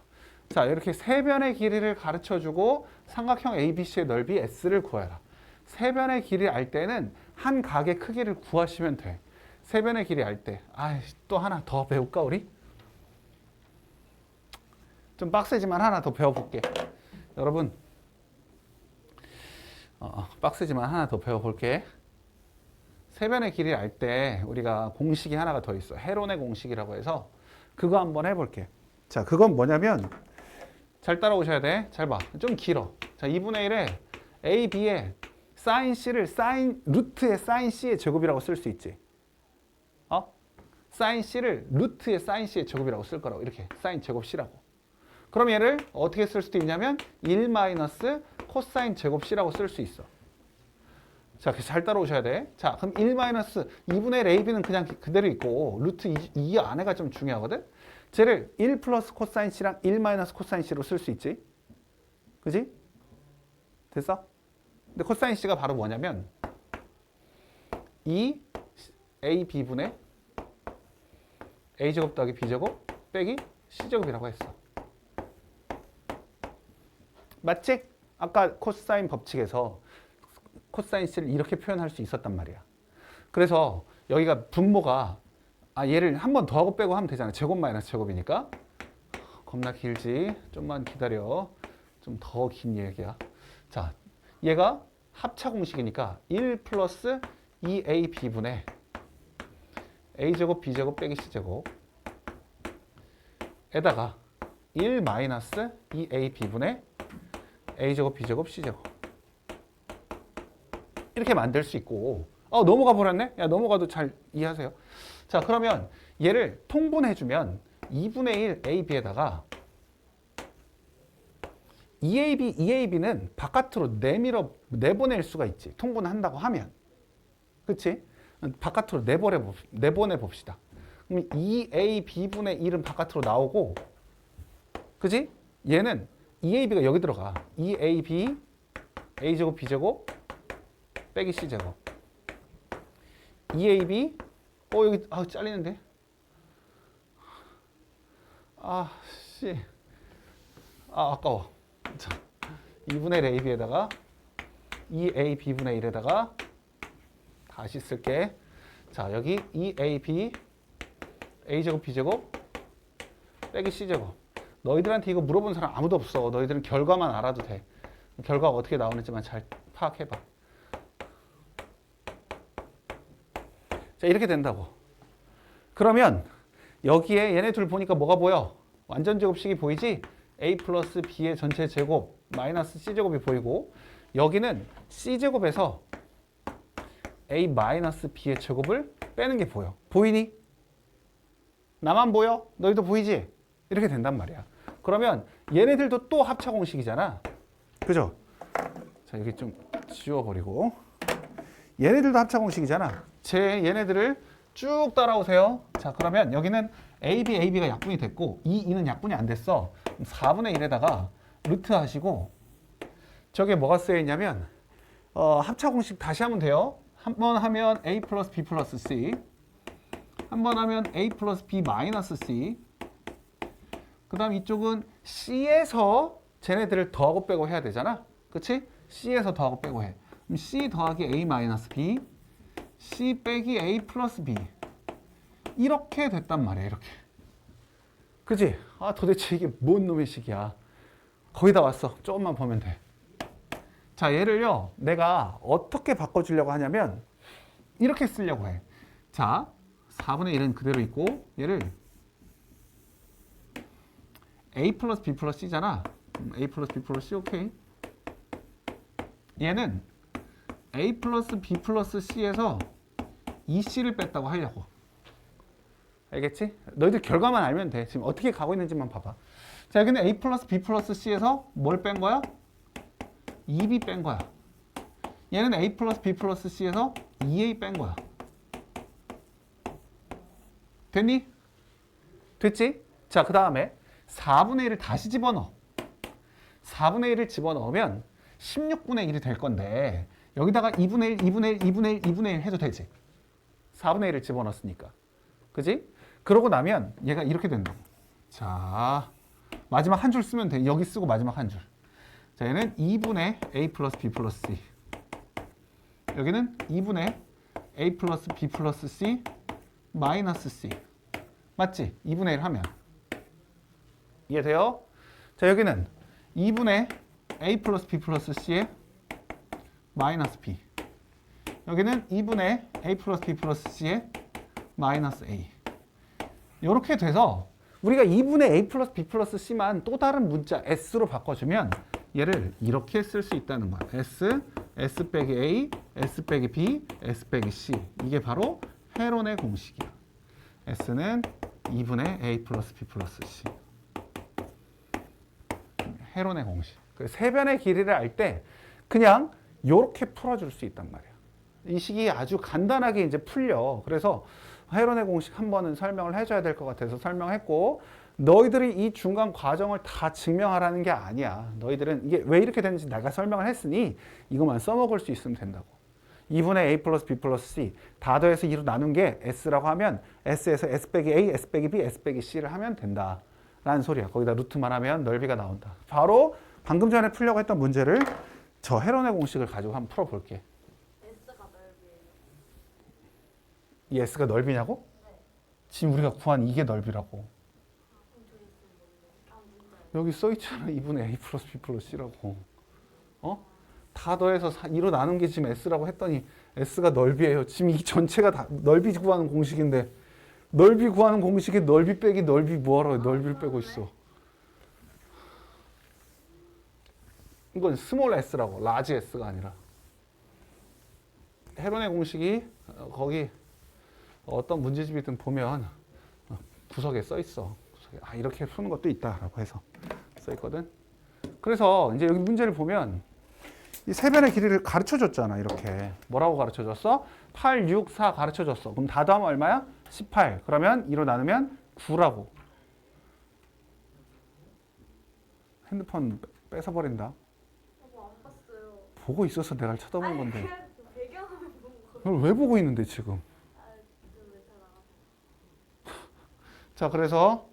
자, 이렇게 세 변의 길이를 가르쳐주고 삼각형 ABC의 넓이 S를 구해라. 세 변의 길이 알 때는 한 각의 크기를 구하시면 돼. 세 변의 길이 알 때. 또 하나 더 배울까 우리? 좀 빡세지만 하나 더 배워볼게. 여러분 빡세지만 하나 더 배워볼게. 세 변의 길이 알 때 우리가 공식이 하나가 더 있어. 헤론의 공식이라고 해서 그거 한번 해볼게. 자, 그건 뭐냐면 잘 따라오셔야 돼. 잘 봐. 좀 길어. 자, 2분의 1에 A, B에 사인 C를 루트의 사인 C의 제곱이라고 쓸 수 있지. 사인 C를 루트의 사인 C의 제곱이라고 쓸 거라고. 이렇게 사인 제곱 C라고. 그럼 얘를 어떻게 쓸 수도 있냐면 1 마이너스 코사인 제곱 C라고 쓸 수 있어. 자, 잘 따라오셔야 돼. 자, 그럼 1 마이너스 2분의 1 AB는 그냥 그대로 있고 루트 2 안에가 좀 중요하거든. 쟤를 1 플러스 코사인 C랑 1 마이너스 코사인 C로 쓸 수 있지. 그지? 됐어? 근데 코사인 C가 바로 뭐냐면 2 AB분의 A제곱 더하기 B제곱 빼기 C제곱이라고 했어. 맞지? 아까 코사인 법칙에서 코사인 C를 이렇게 표현할 수 있었단 말이야. 그래서 여기가 분모가 얘를 한 번 더하고 빼고 하면 되잖아. 제곱 마이너스 제곱이니까. 겁나 길지? 좀만 기다려. 좀 더 긴 얘기야. 자, 얘가 합차 공식이니까 1 플러스 2AB분의 A제곱 B제곱 빼기 C제곱 에다가 1 마이너스 2AB분의 A제곱 B제곱 C제곱 이렇게 만들 수 있고 넘어가 버렸네? 야, 넘어가도 잘 이해하세요. 자, 그러면 얘를 통분해주면 2분의 1 AB에다가 2AB는 바깥으로 내보낼 수가 있지. 통분한다고 하면. 그치? 바깥으로 내보내 봅시다. 그럼 2AB분의 1은 바깥으로 나오고, 그치? 얘는 2AB가 여기 들어가. 2AB, A제곱, B제곱, 빼기 C제곱. 2AB, 여기, 잘리는데? 아까워. 자, 2분의 1 AB에다가 2AB분의 1에다가 다시 쓸게. 자, 여기 2AB A제곱 B제곱 빼기 C제곱. 너희들한테 이거 물어본 사람 아무도 없어. 너희들은 결과만 알아도 돼. 결과가 어떻게 나오는지만 잘 파악해봐. 자, 이렇게 된다고. 그러면 여기에 얘네 둘 보니까 뭐가 보여? 완전 제곱식이 보이지? A 플러스 B의 전체 제곱 마이너스 C제곱이 보이고, 여기는 C제곱에서 A 마이너스 B의 제곱을 빼는 게 보여. 보이니? 나만 보여? 너희도 보이지? 이렇게 된단 말이야. 그러면 얘네들도 또 합차 공식이잖아. 그죠? 자, 여기 좀 지워버리고. 얘네들도 합차 공식이잖아. 얘네들을 쭉 따라오세요. 자, 그러면 여기는 AB가 약분이 됐고 2는 약분이 안 됐어. 4분의 1에다가 루트 하시고, 저게 뭐가 쓰여 있냐면 합차 공식 다시 하면 돼요. 한 번 하면 A 플러스 B 플러스 C, 한 번 하면 A 플러스 B 마이너스 C, 그 다음 이쪽은 C에서 쟤네들을 더하고 빼고 해야 되잖아. 그치? C에서 더하고 빼고 해. 그럼 C 더하기 A 마이너스 B, C 빼기 A 플러스 B, 이렇게 됐단 말이야. 이렇게. 그치? 도대체 이게 뭔 놈의 식이야. 거의 다 왔어. 조금만 보면 돼. 자, 얘를요, 내가 어떻게 바꿔주려고 하냐면 이렇게 쓰려고 해. 자, 4분의 1은 그대로 있고 얘를 A 플러스 B 플러스 C잖아. A 플러스 B 플러스 C, 오케이. 얘는 A 플러스 B 플러스 C에서 EC를 뺐다고 하려고. 알겠지? 너희들 결과만 알면 돼. 지금 어떻게 가고 있는지만 봐봐. 자, 여기는 A 플러스 B 플러스 C에서 뭘 뺀 거야? 2B 뺀 거야. 얘는 A 플러스 B 플러스 C에서 2A 뺀 거야. 됐니? 됐지? 자, 그 다음에 4분의 1을 다시 집어넣어. 4분의 1을 집어넣으면 16분의 1이 될 건데 여기다가 2분의 1, 2분의 1, 2분의 1, 2분의 1 해도 되지. 4분의 1을 집어넣었으니까. 그지? 그러고 나면 얘가 이렇게 된다고. 자, 마지막 한 줄 쓰면 돼. 여기 쓰고 마지막 한 줄. 자, 얘는 2분의 A 플러스 B 플러스 C. 여기는 2분의 A 플러스 B 플러스 C 마이너스 C. 맞지? 2분의 1 하면. 이해돼요? 자, 여기는 2분의 A 플러스 B 플러스 C의 마이너스 B. 여기는 2분의 A 플러스 B 플러스 C의 마이너스 A. 이렇게 돼서 우리가 2분의 A 플러스 B 플러스 C만 또 다른 문자 S로 바꿔주면 얘를 이렇게 쓸 수 있다는 거야. S S 빼기 A, S 빼기 B, S 빼기 C. 이게 바로 헤론의 공식이야. S는 2분의 A 플러스 B 플러스 C. 헤론의 공식. 그 세변의 길이를 알 때 그냥 이렇게 풀어줄 수 있단 말이야. 이 식이 아주 간단하게 이제 풀려. 그래서 헤론의 공식 한 번은 설명을 해줘야 될 것 같아서 설명했고, 너희들이 이 중간 과정을 다 증명하라는 게 아니야. 너희들은 이게 왜 이렇게 되는지 내가 설명을 했으니 이것만 써먹을 수 있으면 된다고. 2분의 A 플러스 B 플러스 C 다 더해서 2로 나눈 게 S라고 하면 S에서 S 빼기 A, S 빼기 B, S 빼기 C를 하면 된다 라는 소리야. 거기다 루트만 하면 넓이가 나온다. 바로 방금 전에 풀려고 했던 문제를 저 헤론의 공식을 가지고 한번 풀어볼게. S가 넓이에요. 이 S가 넓이냐고? 네. 지금 우리가 구한 이게 넓이라고. 그럼 저기 있으면 뭔데? 여기 써있잖아. 2분의 A 플러스 B 플러스 C라고. 어? 다 더해서 2로 나눈 게 지금 S라고 했더니 S가 넓이에요. 지금 이 전체가 다 넓이 구하는 공식인데 넓이 구하는 공식에 넓이 빼기 넓이 뭐하러 넓이를 빼고 있어. 이건 스몰 s라고, 라지 s가 아니라. 헤론의 공식이 거기 어떤 문제집이든 보면 구석에 써 있어. 구석에 이렇게 푸는 것도 있다라고 해서 써 있거든. 그래서 이제 여기 문제를 보면 이 세변의 길이를 가르쳐 줬잖아. 이렇게 뭐라고 가르쳐 줬어? 8, 6, 4 가르쳐 줬어. 그럼 다 더하면 얼마야? 18. 그러면 2로 나누면 9라고. 핸드폰 뺏어버린다. 안 봤어요. 보고 있어서 내가 쳐다본 건데. 그냥 배경을 본 거. 그걸 왜 보고 있는데 지금? 왜다 나가? 자, 그래서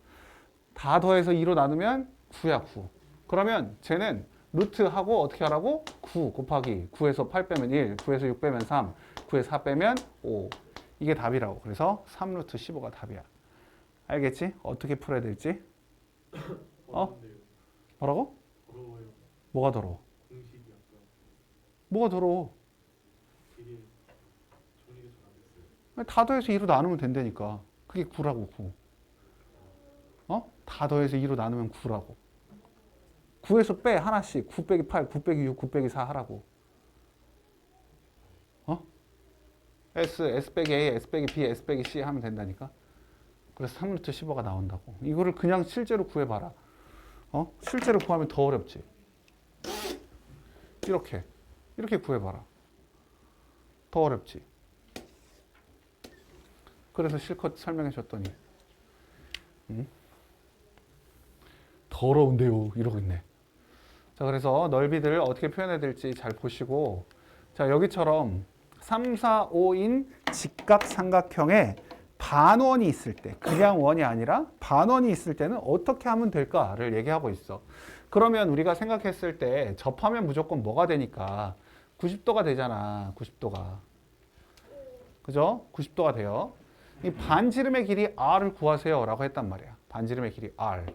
다 더해서 2로 나누면 9야, 9. 그러면 쟤는 루트하고 어떻게 하라고? 9 곱하기 9에서 8 빼면 1, 9에서 6 빼면 3, 9에서 4 빼면 5. 이게 답이라고. 그래서 3루트 15가 답이야. 알겠지? 어떻게 풀어야 될지? 어? 뭐라고? 더러워요. 뭐가 더러워? 공식이 약간 뭐가 더러워? 되게 정리가 잘 안 됐어요. 다 더해서 2로 나누면 된다니까. 그게 9라고, 9. 어? 다 더해서 2로 나누면 9라고. 9에서 빼 하나씩. 9 빼기 8, 9 빼기 6, 9 빼기 4 하라고. 어? S 빼기 A, S 빼기 B, S 빼기 C 하면 된다니까. 그래서 3루트 15가 나온다고. 이거를 그냥 실제로 구해봐라. 어? 실제로 구하면 더 어렵지. 이렇게 구해봐라. 더 어렵지. 그래서 실컷 설명해 줬더니 더러운데요 이러고 있네. 자, 그래서 넓이들 어떻게 표현해야 될지 잘 보시고, 자, 여기처럼 3, 4, 5인 직각삼각형에 반원이 있을 때, 그냥 원이 아니라 반원이 있을 때는 어떻게 하면 될까를 얘기하고 있어. 그러면 우리가 생각했을 때 접하면 무조건 뭐가 되니까 90도가 되잖아. 90도가. 그죠? 90도가 돼요. 이 반지름의 길이 R을 구하세요 라고 했단 말이야. 반지름의 길이 R.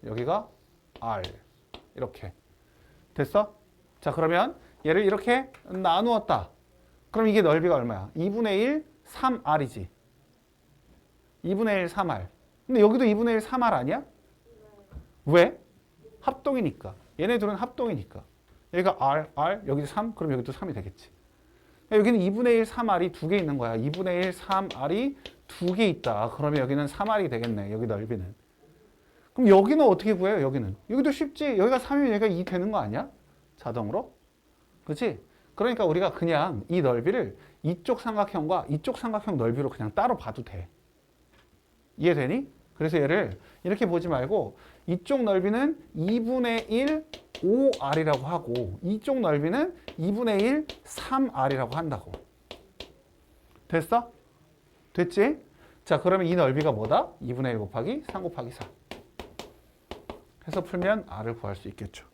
여기가 R. 이렇게. 됐어? 자, 그러면 얘를 이렇게 나누었다. 그럼 이게 넓이가 얼마야? 2분의 1, 3R이지. 2분의 1, 3R. 근데 여기도 2분의 1, 3R 아니야? 왜? 합동이니까. 얘네 둘은 합동이니까. 여기가 R, 여기도 3, 그럼 여기도 3이 되겠지. 여기는 2분의 1, 3R이 두 개 있는 거야. 2분의 1, 3R이 두 개 있다. 그러면 여기는 3R이 되겠네. 여기 넓이는. 그럼 여기는 어떻게 구해요? 여기도 쉽지. 여기가 3이면 여기가 2 되는 거 아니야? 자동으로? 그렇지? 그러니까 우리가 그냥 이 넓이를 이쪽 삼각형과 이쪽 삼각형 넓이로 그냥 따로 봐도 돼. 이해되니? 그래서 얘를 이렇게 보지 말고 이쪽 넓이는 2분의 1, 5R이라고 하고 이쪽 넓이는 2분의 1, 3R이라고 한다고. 됐어? 됐지? 자, 그러면 이 넓이가 뭐다? 2분의 1 곱하기 3 곱하기 4. 해서 풀면 R을 구할 수 있겠죠.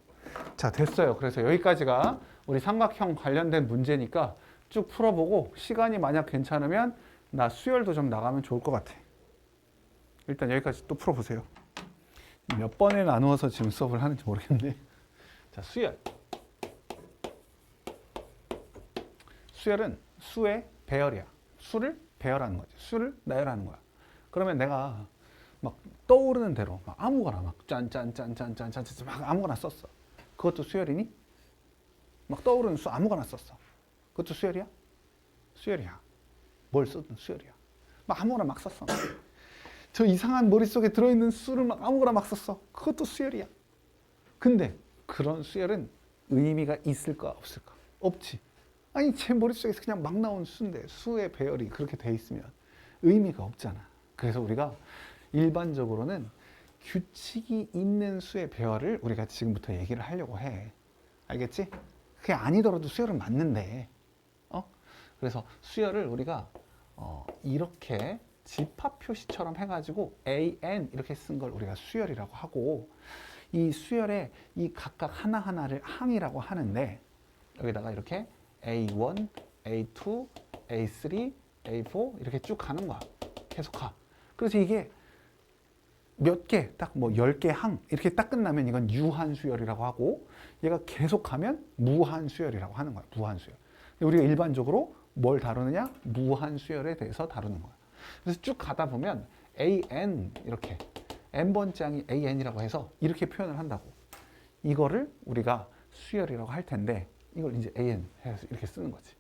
자, 됐어요. 그래서 여기까지가 우리 삼각형 관련된 문제니까 쭉 풀어보고 시간이 만약 괜찮으면 나 수열도 좀 나가면 좋을 것 같아. 일단 여기까지 또 풀어보세요. 몇 번에 나누어서 지금 수업을 하는지 모르겠네. 자, 수열. 수열은 수의 배열이야. 수를 배열하는 거지. 수를 나열하는 거야. 그러면 내가 막 떠오르는 대로 막 아무거나 막 짠짠짠짠짠짠 막 아무거나 썼어. 그것도 수열이니? 막 떠오르는 수 아무거나 썼어. 그것도 수열이야? 수열이야. 뭘 써든 수열이야. 막 아무거나 막 썼어. 저 이상한 머릿속에 들어있는 수를 막 아무거나 막 썼어. 그것도 수열이야. 근데 그런 수열은 의미가 있을까 없을까? 없지. 아니 제 머릿속에서 그냥 막 나온 수인데 수의 배열이 그렇게 돼 있으면 의미가 없잖아. 그래서 우리가 일반적으로는 규칙이 있는 수의 배열을 우리가 지금부터 얘기를 하려고 해. 알겠지? 그게 아니더라도 수열은 맞는데 그래서 수열을 우리가 이렇게 집합 표시처럼 해가지고 AN 이렇게 쓴 걸 우리가 수열이라고 하고 이 수열의 이 각각 하나하나를 항이라고 하는데 여기다가 이렇게 A1, A2, A3, A4 이렇게 쭉 가는 거야. 계속 가. 그래서 이게 몇 개, 딱 뭐 10개 항 이렇게 딱 끝나면 이건 유한 수열이라고 하고 얘가 계속 가면 무한 수열이라고 하는 거야. 무한 수열. 우리가 일반적으로 뭘 다루느냐? 무한 수열에 대해서 다루는 거야. 그래서 쭉 가다 보면 AN 이렇게 n번째 항이 AN이라고 해서 이렇게 표현을 한다고. 이거를 우리가 수열이라고 할 텐데 이걸 이제 AN 해서 이렇게 쓰는 거지.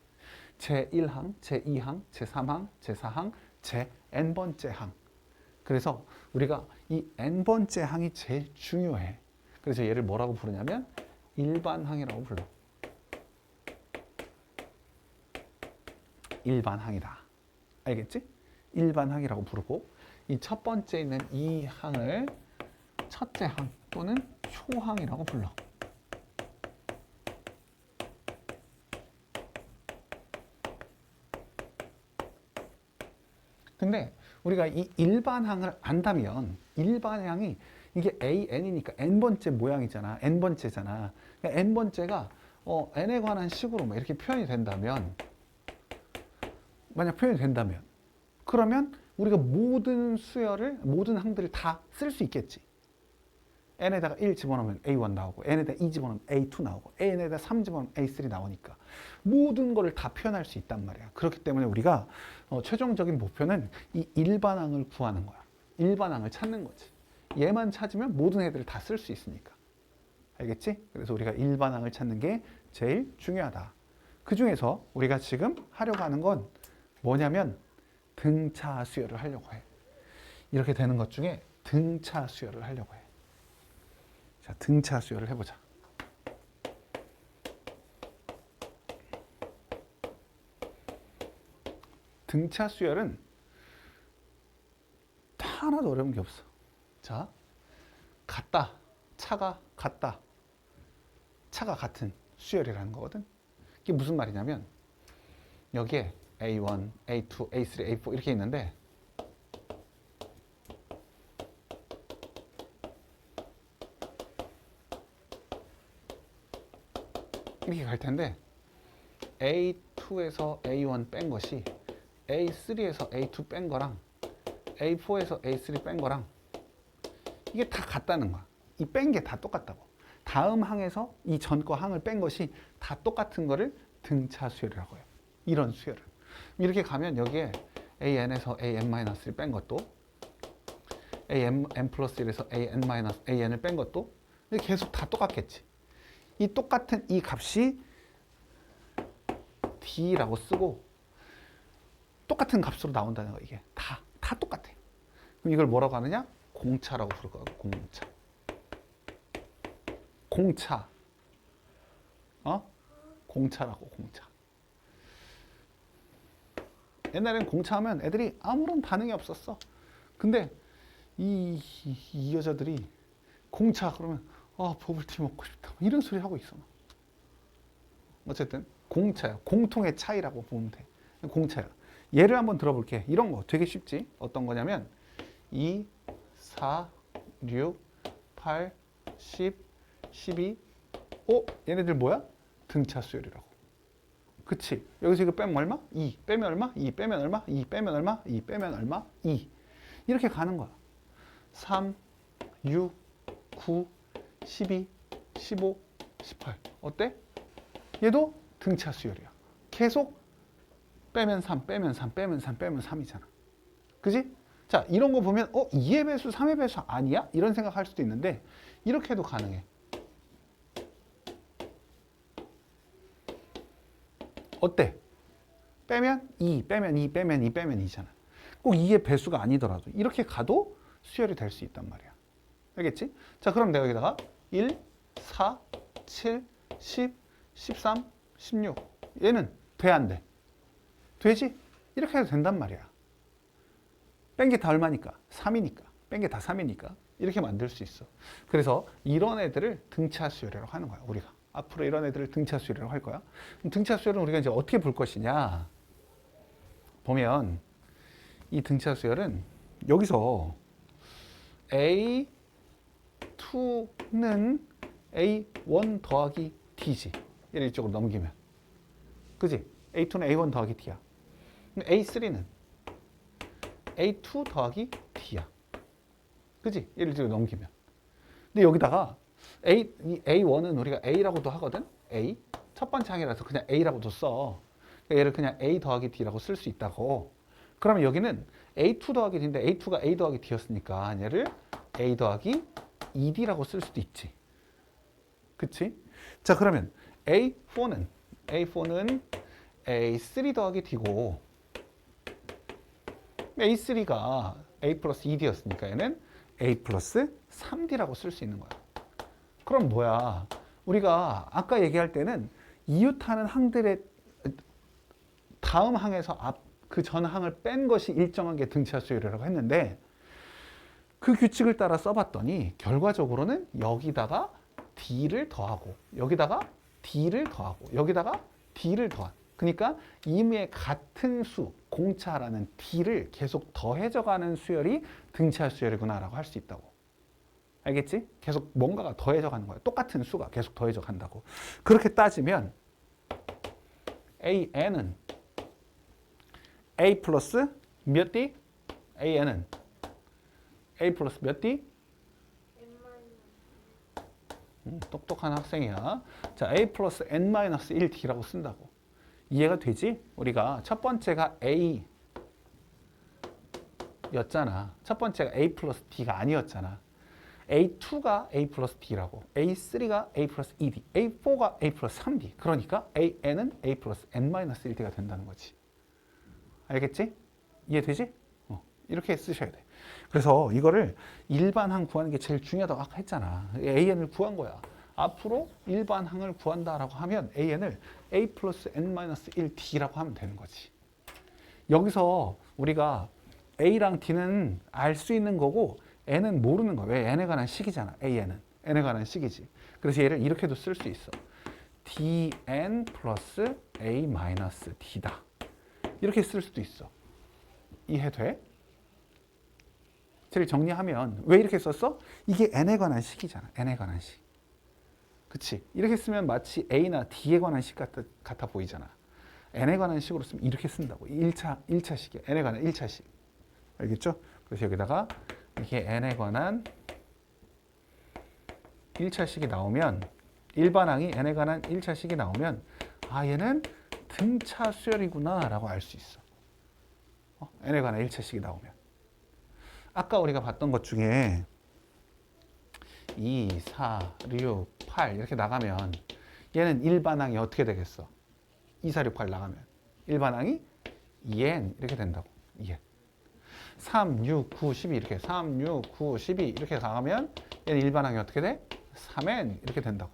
제1항, 제2항, 제3항, 제4항, 제 n번째 항. 그래서 우리가 이 n번째 항이 제일 중요해. 그래서 얘를 뭐라고 부르냐면 일반항이라고 불러. 일반항이다. 알겠지? 일반항이라고 부르고 이 첫 번째 있는 이 항을 첫째 항 또는 초항이라고 불러. 근데 우리가 이 일반항을 안다면 일반항이 이게 AN이니까 n번째 모양이잖아. n번째잖아. 그러니까 n번째가 n에 관한 식으로 뭐 이렇게 표현이 된다면 만약 표현이 된다면 그러면 우리가 모든 수열을 모든 항들을 다 쓸 수 있겠지. n에다가 1 집어넣으면 A1 나오고 n에다가 2 집어넣으면 A2 나오고 n에다가 3 집어넣으면 A3 나오니까 모든 거를 다 표현할 수 있단 말이야. 그렇기 때문에 우리가 최종적인 목표는 이 일반항을 구하는 거야. 일반항을 찾는 거지. 얘만 찾으면 모든 애들을 다 쓸 수 있으니까. 알겠지? 그래서 우리가 일반항을 찾는 게 제일 중요하다. 그 중에서 우리가 지금 하려고 하는 건 뭐냐면 등차 수열을 하려고 해. 이렇게 되는 것 중에 등차 수열을 하려고 해. 자, 등차 수열을 해보자. 등차 수열은 하나도 어려운 게 없어. 자, 같다. 차가 같다. 차가 같은 수열이라는 거거든. 이게 무슨 말이냐면 여기에 A1, A2, A3, A4 이렇게 있는데 이렇게 갈 텐데 A2에서 A1 뺀 것이 A3에서 A2 뺀 거랑 A4에서 A3 뺀 거랑 이게 다 같다는 거야. 이 뺀 게 다 똑같다고. 다음 항에서 이 전 거 항을 뺀 것이 다 똑같은 거를 등차 수열이라고 해요. 이런 수열을. 이렇게 가면 여기에 AN에서 AN-1을 뺀 것도 AN 플러스 1에서 AN을 뺀 것도 계속 다 똑같겠지. 이 똑같은 이 값이 D라고 쓰고 똑같은 값으로 나온다는 거 이게 다 똑같아. 그럼 이걸 뭐라고 하느냐? 공차라고 부를 거야. 공차. 공차. 공차라고 공차. 옛날엔 공차하면 애들이 아무런 반응이 없었어. 근데 이 여자들이 공차 그러면 버블티 먹고 싶다 이런 소리 하고 있어. 어쨌든 공차야. 공통의 차이라고 보면 돼. 공차야. 예를 한번 들어볼게. 이런 거 되게 쉽지. 어떤 거냐면 2, 4, 6, 8, 10, 12 얘네들 뭐야? 등차 수열이라고. 그치? 여기서 이거 빼면 얼마? 2 빼면 얼마? 2 빼면 얼마? 2 빼면 얼마? 2 빼면 얼마? 2 이렇게 가는 거야. 3, 6, 9, 12, 15, 18 어때? 얘도 등차 수열이야. 계속 빼면 3, 빼면 3, 빼면 3, 빼면 3이잖아. 그지? 자, 이런 거 보면 2의 배수, 3의 배수 아니야? 이런 생각할 수도 있는데 이렇게 해도 가능해. 어때? 빼면 2, 빼면 2, 빼면 2, 빼면 2잖아. 꼭 2의 배수가 아니더라도 이렇게 가도 수열이 될 수 있단 말이야. 알겠지? 자, 그럼 내가 여기다가 1, 4, 7, 10, 13, 16 얘는 돼, 안 돼? 되지? 이렇게 해도 된단 말이야. 뺀 게 다 얼마니까? 3이니까. 뺀 게 다 3이니까. 이렇게 만들 수 있어. 그래서 이런 애들을 등차 수열이라고 하는 거야, 우리가. 앞으로 이런 애들을 등차 수열이라고 할 거야. 그럼 등차 수열은 우리가 이제 어떻게 볼 것이냐? 보면 이 등차 수열은 여기서 A2는 A1 더하기 D지. 얘를 이쪽으로 넘기면. 그지? A2는 A1 더하기 D야. A3는 A2 더하기 D야. 그지? 얘를 이쪽으로 넘기면. 근데 여기다가 이 A1은 우리가 A라고도 하거든? A. 첫 번째 항이라서 그냥 A라고도 써. 그러니까 얘를 그냥 A 더하기 D라고 쓸 수 있다고. 그러면 여기는 A2 더하기 D인데 A2가 A 더하기 D였으니까 얘를 A 더하기 2D라고 쓸 수도 있지. 그치? 자, 그러면 A4는 A3 더하기 D고 A3가 A 플러스 2D였으니까 얘는 A 플러스 3D라고 쓸 수 있는 거야. 그럼 뭐야? 우리가 아까 얘기할 때는 이웃하는 항들의 다음 항에서 그 전 항을 뺀 것이 일정한 게 등차 수열이라고 했는데 그 규칙을 따라 써봤더니 결과적으로는 여기다가 D를 더하고 여기다가 D를 더하고 여기다가 D를 더한 그러니까 임의의 같은 수 공차라는 D를 계속 더해져가는 수열이 등차 수열이구나 라고 할 수 있다고. 알겠지? 계속 뭔가가 더해져 가는 거야. 똑같은 수가 계속 더해져 간다고. 그렇게 따지면 AN은 A 플러스 몇 D? AN은 A 플러스 몇 D? 똑똑한 학생이야. 자, A 플러스 N-1D라고 쓴다고. 이해가 되지? 우리가 첫 번째가 A 였잖아. 첫 번째가 A 플러스 D가 아니었잖아. A2가 A 플러스 D라고, A3가 A 플러스 2D, A4가 A 플러스 3D. 그러니까 AN은 A 플러스 N-1D가 된다는 거지. 알겠지? 이해되지? 이렇게 쓰셔야 돼. 그래서 이거를 일반항 구하는 게 제일 중요하다고 아까 했잖아. AN을 구한 거야. 앞으로 일반항을 구한다라고 하면 AN을 A 플러스 N-1D라고 하면 되는 거지. 여기서 우리가 A랑 D는 알 수 있는 거고 N은 모르는 거야. 왜? N에 관한 식이잖아. AN은. N에 관한 식이지. 그래서 얘를 이렇게도 쓸 수 있어. DN 플러스 A 마이너스 D다. 이렇게 쓸 수도 있어. 이해돼? 제일 정리하면 왜 이렇게 썼어? 이게 N에 관한 식이잖아. N에 관한 식. 그치? 이렇게 쓰면 마치 A나 D에 관한 식 같아 보이잖아. N에 관한 식으로 쓰면 이렇게 쓴다고. 1차 식이야. N에 관한 1차 식. 알겠죠? 그래서 여기다가 이게 N에 관한 1차식이 나오면 일반항이 N에 관한 1차식이 나오면 아 얘는 등차 수열이구나 라고 알 수 있어. N에 관한 1차식이 나오면 아까 우리가 봤던 것 중에 2, 4, 6, 8 이렇게 나가면 얘는 일반항이 어떻게 되겠어? 2, 4, 6, 8 나가면 일반항이 2n 이렇게 된다고. 2n 3, 6, 9, 12 이렇게 3, 6, 9, 12 이렇게 나가면 얘는 일반항이 어떻게 돼? 3n 이렇게 된다고.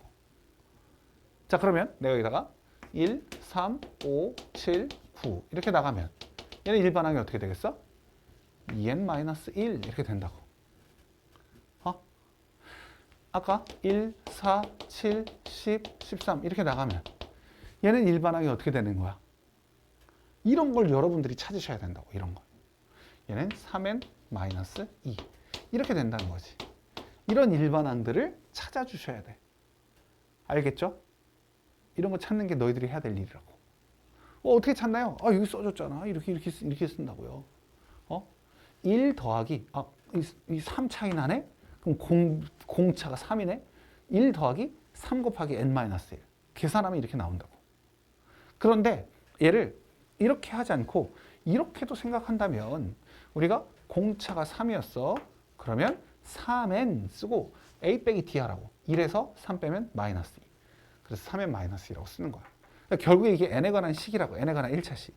자 그러면 내가 여기다가 1, 3, 5, 7, 9 이렇게 나가면 얘는 일반항이 어떻게 되겠어? 2n-1 이렇게 된다고. 아까 1, 4, 7, 10, 13 이렇게 나가면 얘는 일반항이 어떻게 되는 거야? 이런 걸 여러분들이 찾으셔야 된다고. 이런 거. 얘는 3n-2 이렇게 된다는 거지. 이런 일반항들을 찾아주셔야 돼. 알겠죠? 이런 거 찾는 게 너희들이 해야 될 일이라고. 어떻게 찾나요? 여기 써줬잖아. 이렇게 쓴다고요. 1 더하기 이 3 차이 나네? 그럼 공차가 3이네? 1 더하기 3 곱하기 n-1 계산하면 이렇게 나온다고. 그런데 얘를 이렇게 하지 않고 이렇게도 생각한다면 우리가 공차가 3이었어. 그러면 3n 쓰고 a 빼기 d 하라고. 1에서 3 빼면 마이너스 2. 그래서 3n 마이너스 2라고 쓰는 거야. 그러니까 결국에 이게 n에 관한 식이라고. n에 관한 1차식.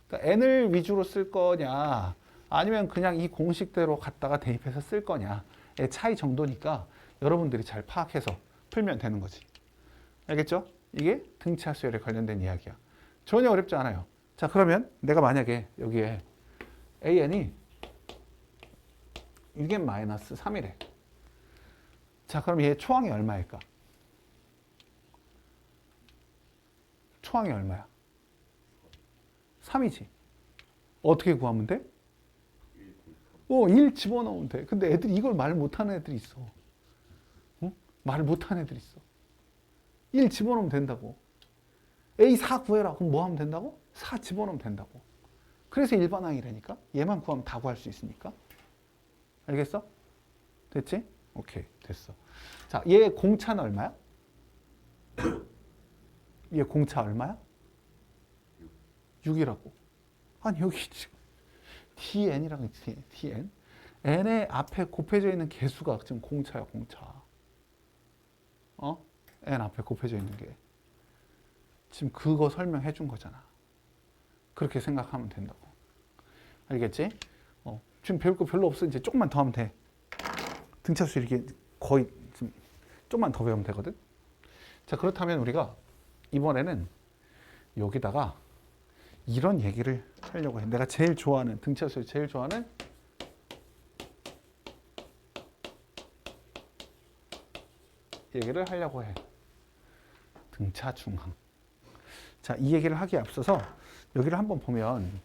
그러니까 n을 위주로 쓸 거냐 아니면 그냥 이 공식대로 갖다가 대입해서 쓸 거냐의 차이 정도니까 여러분들이 잘 파악해서 풀면 되는 거지. 알겠죠? 이게 등차 수열에 관련된 이야기야. 전혀 어렵지 않아요. 자, 그러면 내가 만약에 여기에 an이 6n-3이래. 자, 그럼 얘 초항이 얼마일까? 초항이 얼마야? 3이지. 어떻게 구하면 돼? 1 집어넣으면 돼. 근데 애들이 이걸 말 못하는 애들이 있어. 어? 말 못하는 애들이 있어. 1 집어넣으면 된다고. A 4 구해라. 그럼 뭐 하면 된다고? 4 집어넣으면 된다고. 그래서 일반항이라니까. 얘만 구하면 다 구할 수 있으니까. 알겠어? 됐지? 오케이, 됐어. 자, 얘 공차는 얼마야? 얘 공차 얼마야? 6이라고. 아니, 여기 지금 dn이라고 있지. dn. n의 앞에 곱해져 있는 개수가 지금 공차야, 공차. n 앞에 곱해져 있는 게. 지금 그거 설명해 준 거잖아. 그렇게 생각하면 된다고. 알겠지? 지금 배울 거 별로 없어. 이제 조금만 더 하면 돼. 등차수 이렇게 거의 좀 조금만 더 배우면 되거든. 자, 그렇다면 우리가 이번에는 여기다가 이런 얘기를 하려고 해. 내가 제일 좋아하는 등차수 제일 좋아하는 얘기를 하려고 해. 등차 중항. 자, 이 얘기를 하기에 앞서서 여기를 한번 보면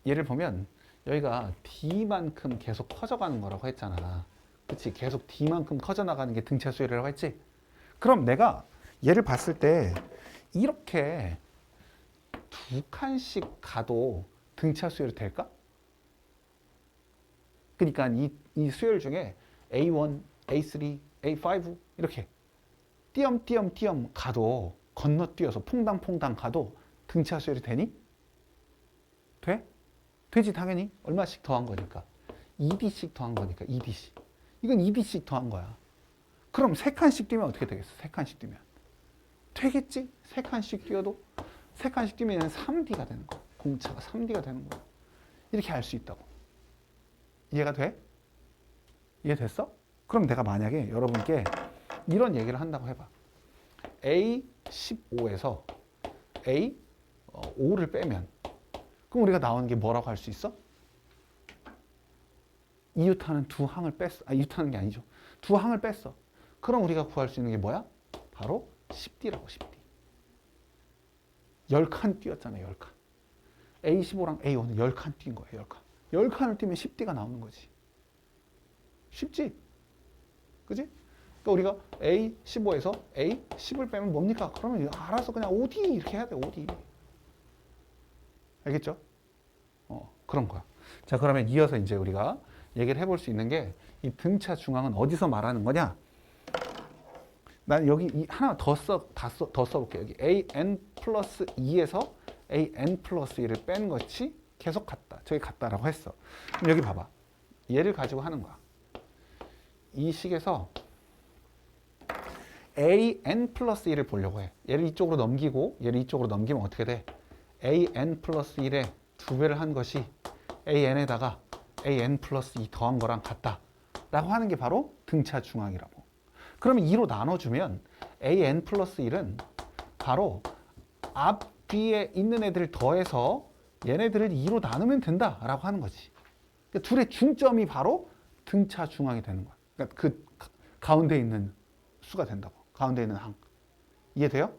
얘를 보면 여기가 D만큼 계속 커져가는 거라고 했잖아. 그치? 계속 D만큼 커져나가는 게 등차 수열이라고 했지? 그럼 내가 얘를 봤을 때 이렇게 두 칸씩 가도 등차 수열이 될까? 그러니까 이 수열 중에 A1, A3, A5 이렇게 띄엄띄엄띄엄 가도 건너뛰어서 퐁당퐁당 가도 등차 수열이 되니? 돼? 되지 당연히. 얼마씩 더한 거니까. 2D씩 더한 거니까 2D씩. 이건 2D씩 더한 거야. 그럼 3칸씩 뛰면 어떻게 되겠어? 3칸씩 뛰면. 되겠지? 3칸씩 뛰어도 3칸씩 뛰면 3D가 되는 거야. 공차가 3D가 되는 거야. 이렇게 알 수 있다고. 이해가 돼? 이해됐어? 그럼 내가 만약에 여러분께 이런 얘기를 한다고 해봐. A15에서 A5를 빼면 그럼 우리가 나오는 게 뭐라고 할 수 있어? 이웃하는 두 항을 뺐어. 이웃하는 게 아니죠. 두 항을 뺐어. 그럼 우리가 구할 수 있는 게 뭐야? 바로 10D라고, 10D. 10칸 뛰었잖아요, 10칸. A15랑 A5는 10칸 뛴 거예요, 10칸. 10칸을 뛰면 10D가 나오는 거지. 쉽지? 그지? 그러니까 우리가 A15에서 A10을 빼면 뭡니까? 그러면 알아서 그냥 OD 이렇게 해야 돼, OD. 알겠죠? 그런 거야. 자, 그러면 이어서 이제 우리가 얘기를 해볼 수 있는 게 이 등차 중앙은 어디서 말하는 거냐? 난 여기 하나 더 써볼게. 여기 AN 플러스 2에서 AN 플러스 1을 뺀 것이 계속 같다. 저기 같다라고 했어. 그럼 여기 봐봐. 얘를 가지고 하는 거야. 이 식에서 AN 플러스 1을 보려고 해. 얘를 이쪽으로 넘기고 얘를 이쪽으로 넘기면 어떻게 돼? AN 플러스 1에 2배를 한 것이 AN에다가 AN 플러스 2 더한 거랑 같다 라고 하는 게 바로 등차 중앙이라고. 그러면 2로 나눠주면 AN 플러스 1은 바로 앞 뒤에 있는 애들을 더해서 얘네들을 2로 나누면 된다 라고 하는 거지. 그러니까 둘의 중점이 바로 등차 중앙이 되는 거야. 그러니까 그 가운데 있는 수가 된다고. 가운데 있는 항. 이해돼요?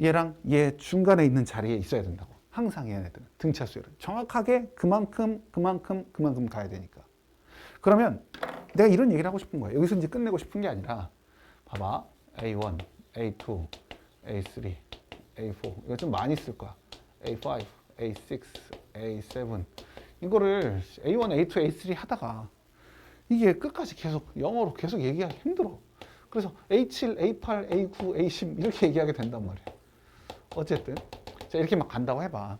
얘랑 얘 중간에 있는 자리에 있어야 된다고. 항상 얘네들은 등차 수열은 정확하게 그만큼 가야 되니까. 그러면 내가 이런 얘기를 하고 싶은 거예요. 여기서 이제 끝내고 싶은 게 아니라 봐봐. A1, A2, A3, A4 이거 좀 많이 쓸 거야. A5, A6, A7 이거를 A1, A2, A3 하다가 이게 끝까지 계속 영어로 계속 얘기하기 힘들어. 그래서 A7, A8, A9, A10 이렇게 얘기하게 된단 말이야. 어쨌든 자, 이렇게 막 간다고 해봐.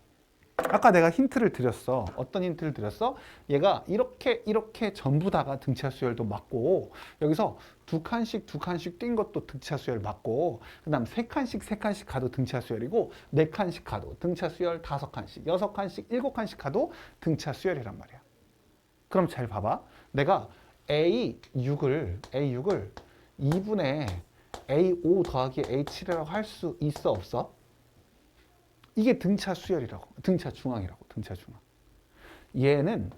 아까 내가 힌트를 드렸어. 어떤 힌트를 드렸어? 얘가 이렇게 전부 다가 등차 수열도 맞고 여기서 두 칸씩 뛴 것도 등차 수열 맞고 그다음 세 칸씩 가도 등차 수열이고 네 칸씩 가도 등차 수열 5칸씩 6칸씩 7칸씩 가도 등차 수열이란 말이야. 그럼 잘 봐봐. 내가 A6을 2분의 A5 더하기 A7이라고 할 수 있어 없어? 이게 등차 수열이라고, 등차 중앙이라고, 등차 중앙. 얘는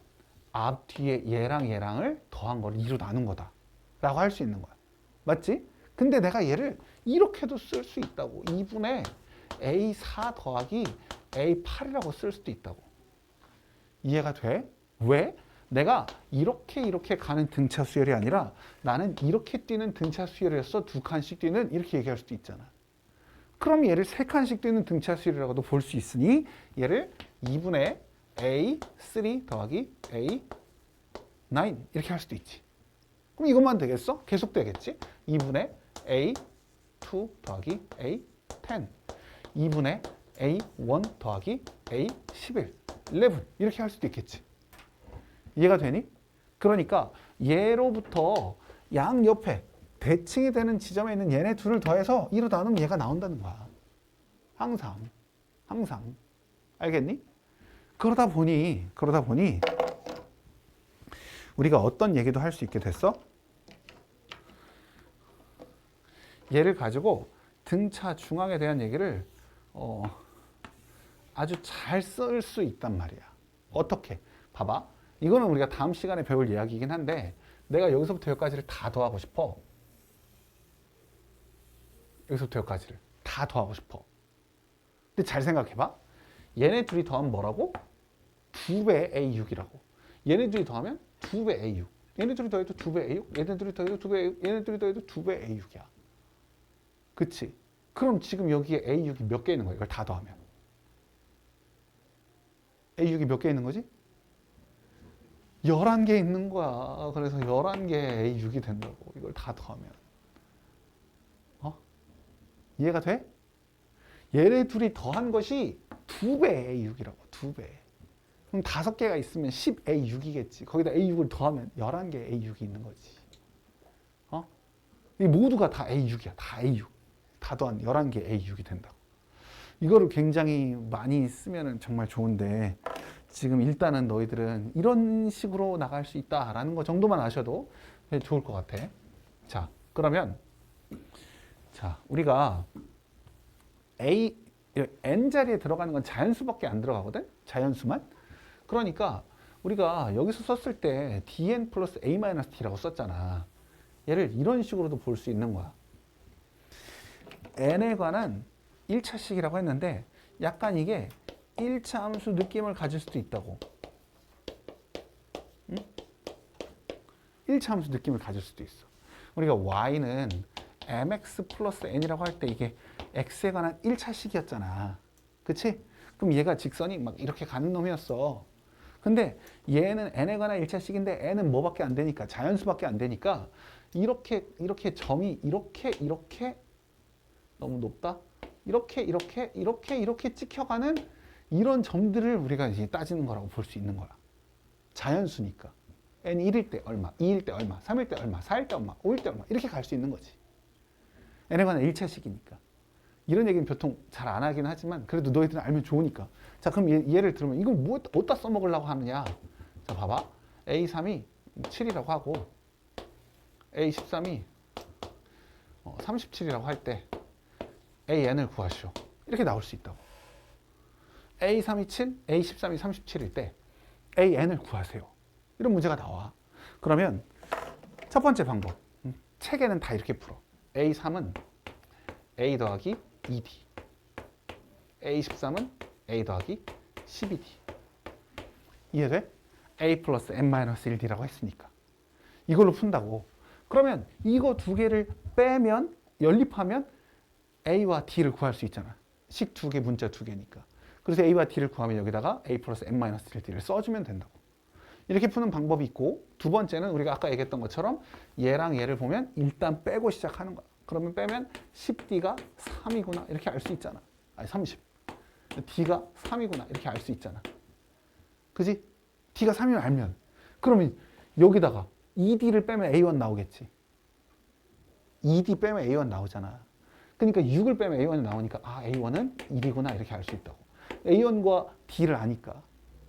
앞뒤에 얘랑을 더한 걸 2로 나눈 거다 라고 할 수 있는 거야. 맞지? 근데 내가 얘를 이렇게도 쓸 수 있다고. 2분의 A4 더하기 A8이라고 쓸 수도 있다고. 이해가 돼? 왜? 내가 이렇게 가는 등차 수열이 아니라 나는 이렇게 뛰는 등차 수열이었어. 두 칸씩 뛰는 이렇게 얘기할 수도 있잖아. 그럼 얘를 세 칸씩 뛰는 등차 수열이라고도 볼 수 있으니 얘를 2분의 A3 더하기 A9 이렇게 할 수도 있지. 그럼 이것만 되겠어? 계속 되겠지? 2분의 A2 더하기 A10 2분의 A1 더하기 A11 11 이렇게 할 수도 있겠지. 이해가 되니? 그러니까 얘로부터 양옆에 대칭이 되는 지점에 있는 얘네 둘을 더해서 2로 나누면 얘가 나온다는 거야. 항상. 알겠니? 그러다 보니 우리가 어떤 얘기도 할 수 있게 됐어? 얘를 가지고 등차 중앙에 대한 얘기를 아주 잘 쓸 수 있단 말이야. 어떻게? 봐봐. 이거는 우리가 다음 시간에 배울 이야기이긴 한데 내가 여기서부터 여기까지를 다 더하고 싶어. 여기서부터 여기까지를 다 더하고 싶어. 근데 잘 생각해봐. 얘네 둘이 더하면 뭐라고? 2배 A6이라고. 얘네 둘이 더하면 2배 A6. 얘네 둘이 더해도 2배 A6. 얘네 둘이 더해도 2배 A6. 얘네 둘이 더해도 2배 A6이야. 그치? 그럼 지금 여기에 A6이 몇 개 있는 거야? 이걸 다 더하면. A6이 몇 개 있는 거지? 11개 있는 거야. 그래서 11개 A6이 된다고. 이걸 다 더하면. 이해가 돼? 얘네 둘이 더한 것이 2배 A6이라고. 2배. 그럼 5개가 있으면 10A6이겠지. 거기다 A6을 더하면 11개 A6이 있는 거지. 이 모두가 다 A6이야. 다 A6. 다 더한 11개 A6이 된다고. 이거를 굉장히 많이 쓰면 정말 좋은데 지금 일단은 너희들은 이런 식으로 나갈 수 있다라는 거 정도만 아셔도 좋을 것 같아. 자, 그러면 우리가 n 자리에 들어가는 건 자연수밖에 안 들어가거든? 자연수만? 그러니까 우리가 여기서 썼을 때 dn 플러스 a-t라고 썼잖아. 얘를 이런 식으로도 볼 수 있는 거야. n에 관한 1차식이라고 했는데 약간 이게 1차 함수 느낌을 가질 수도 있다고. 응? 1차 함수 느낌을 가질 수도 있어. 우리가 y는 mx 플러스 n이라고 할 때 이게 x에 관한 1차식이었잖아. 그치? 그럼 얘가 직선이 막 이렇게 가는 놈이었어. 근데 얘는 n에 관한 1차식인데 n은 뭐밖에 안 되니까 자연수밖에 안 되니까 이렇게 점이 이렇게 너무 높다. 이렇게 찍혀가는 이런 점들을 우리가 이제 따지는 거라고 볼 수 있는 거야. 자연수니까. n 1일 때 얼마, 2일 때 얼마, 3일 때 얼마, 4일 때 얼마, 5일 때 얼마 이렇게 갈 수 있는 거지. n에 관한 1차식이니까. 이런 얘기는 보통 잘 안 하긴 하지만 그래도 너희들은 알면 좋으니까. 자, 그럼 얘를 들으면 이걸 뭐 어디다 써먹으려고 하느냐. 자, 봐봐. A3이 7이라고 하고 A13이 37이라고 할 때 AN을 구하시오. 이렇게 나올 수 있다고. A3이 7, A13이 37일 때 AN을 구하세요. 이런 문제가 나와. 그러면 첫 번째 방법. 책에는 다 이렇게 풀어. A3은 A 더하기 2D. A13은 A 더하기 12D. 이해돼? A 플러스 N-1D라고 했으니까. 이걸로 푼다고. 그러면 이거 두 개를 빼면, 연립하면 A와 D를 구할 수 있잖아. 식 두 개, 문자 두 개니까. 그래서 A와 D를 구하면 여기다가 A 플러스 N-1D를 써주면 된다고. 이렇게 푸는 방법이 있고, 두 번째는 우리가 아까 얘기했던 것처럼 얘랑 얘를 보면 일단 빼고 시작하는 거야. 그러면 빼면 10D가 3이구나 이렇게 알 수 있잖아. 아니 30. D가 3이구나 이렇게 알 수 있잖아. 그지? D가 3이면 알면 그러면 여기다가 ED를 빼면 A1 나오겠지. ED 빼면 A1 나오잖아. 그러니까 6을 빼면 A1이 나오니까 아 A1은 1이구나 이렇게 알 수 있다고. A1과 D를 아니까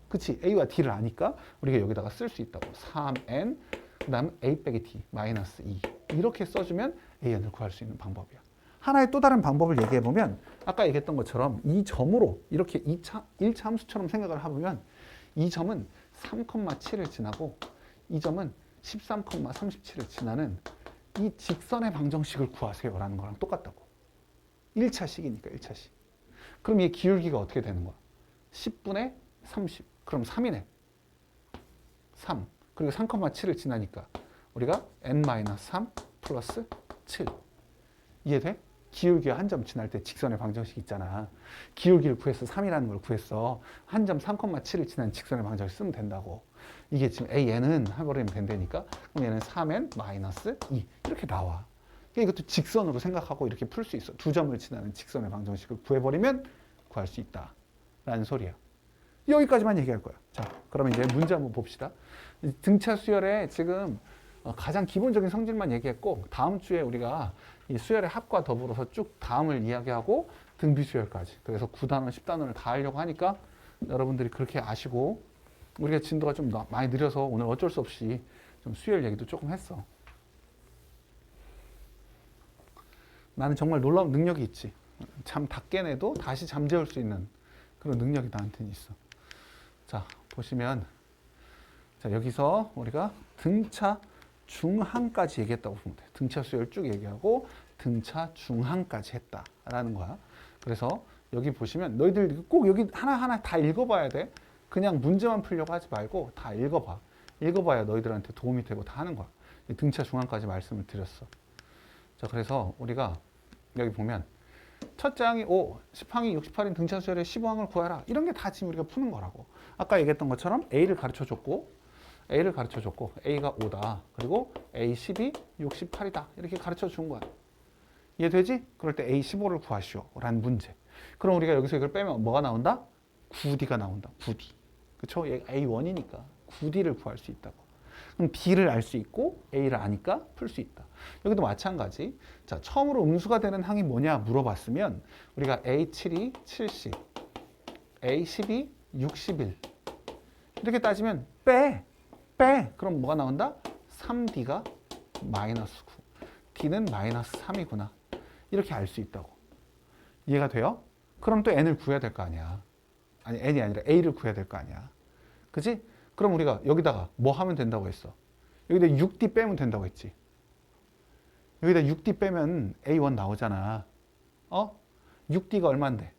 그치? A와 D를 아니까 우리가 여기다가 쓸 수 있다고. 3n 그 다음 A 빼기 D 마이너스 2 이렇게 써주면 AN을 구할 수 있는 방법이야. 하나의 또 다른 방법을 얘기해보면 아까 얘기했던 것처럼 이 점으로 이렇게 1차 함수처럼 생각을 해보면 이 점은 3,7을 지나고 이 점은 13,37을 지나는 이 직선의 방정식을 구하세요 라는 거랑 똑같다고. 1차식이니까 1차식. 그럼 이 기울기가 어떻게 되는 거야? 10분의 30. 그럼 3이네. 3. 그리고 3,7을 지나니까 우리가 n-3 플러스 7. 이해돼? 기울기가 한 점 지날 때 직선의 방정식 있잖아. 기울기를 구했어. 3이라는 걸 구했어. 한 점 3,7을 지난 직선의 방정식 쓰면 된다고. 이게 지금 AN은 해버리면 된다니까. 그럼 얘는 3n-2 이렇게 나와. 그러니까 이것도 직선으로 생각하고 이렇게 풀 수 있어. 두 점을 지나는 직선의 방정식을 구해버리면 구할 수 있다. 라는 소리야. 여기까지만 얘기할 거야. 자, 그러면 이제 문제 한번 봅시다. 등차 수열의 지금 가장 기본적인 성질만 얘기했고 다음 주에 우리가 이 수열의 합과 더불어서 쭉 다음을 이야기하고 등비 수열까지. 그래서 9단원, 10단원을 다 하려고 하니까 여러분들이 그렇게 아시고 우리가 진도가 좀 많이 느려서 오늘 어쩔 수 없이 좀 수열 얘기도 조금 했어. 나는 정말 놀라운 능력이 있지. 잠 다 깨내도 다시 잠재울 수 있는 그런 능력이 나한테는 있어. 자, 보시면 자, 여기서 우리가 등차 중항까지 얘기했다고 보면 돼. 등차 수열 쭉 얘기하고 등차 중항까지 했다라는 거야. 그래서 여기 보시면 너희들 꼭 여기 하나하나 다 읽어봐야 돼. 그냥 문제만 풀려고 하지 말고 다 읽어봐. 읽어봐야 너희들한테 도움이 되고 다 하는 거야. 등차 중항까지 말씀을 드렸어. 자, 그래서 우리가 여기 보면 첫째 항이 5, 10항이 68인 등차 수열의 15항을 구하라. 이런 게 다 지금 우리가 푸는 거라고. 아까 얘기했던 것처럼 A를 가르쳐줬고 A가 5다. 그리고 A10이 68이다. 이렇게 가르쳐 준 거야. 이해되지? 그럴 때 A15를 구하시오. 라는 문제. 그럼 우리가 여기서 이걸 빼면 뭐가 나온다? 9D가 나온다. 9D. 그쵸? A1이니까 9D를 구할 수 있다고. 그럼 D를 알 수 있고 A를 아니까 풀 수 있다. 여기도 마찬가지. 자, 처음으로 음수가 되는 항이 뭐냐 물어봤으면 우리가 A7이 70, A10이 61 이렇게 따지면 빼. 그럼 뭐가 나온다? 3D가 마이너스 9. D는 마이너스 3이구나. 이렇게 알 수 있다고. 이해가 돼요? 그럼 또 N을 구해야 될 거 아니야. 아니, N이 아니라 A를 구해야 될 거 아니야. 그지? 그럼 우리가 여기다가 뭐 하면 된다고 했어? 여기다 6D 빼면 된다고 했지. 여기다 6D 빼면 A1 나오잖아. 6D가 얼마인데?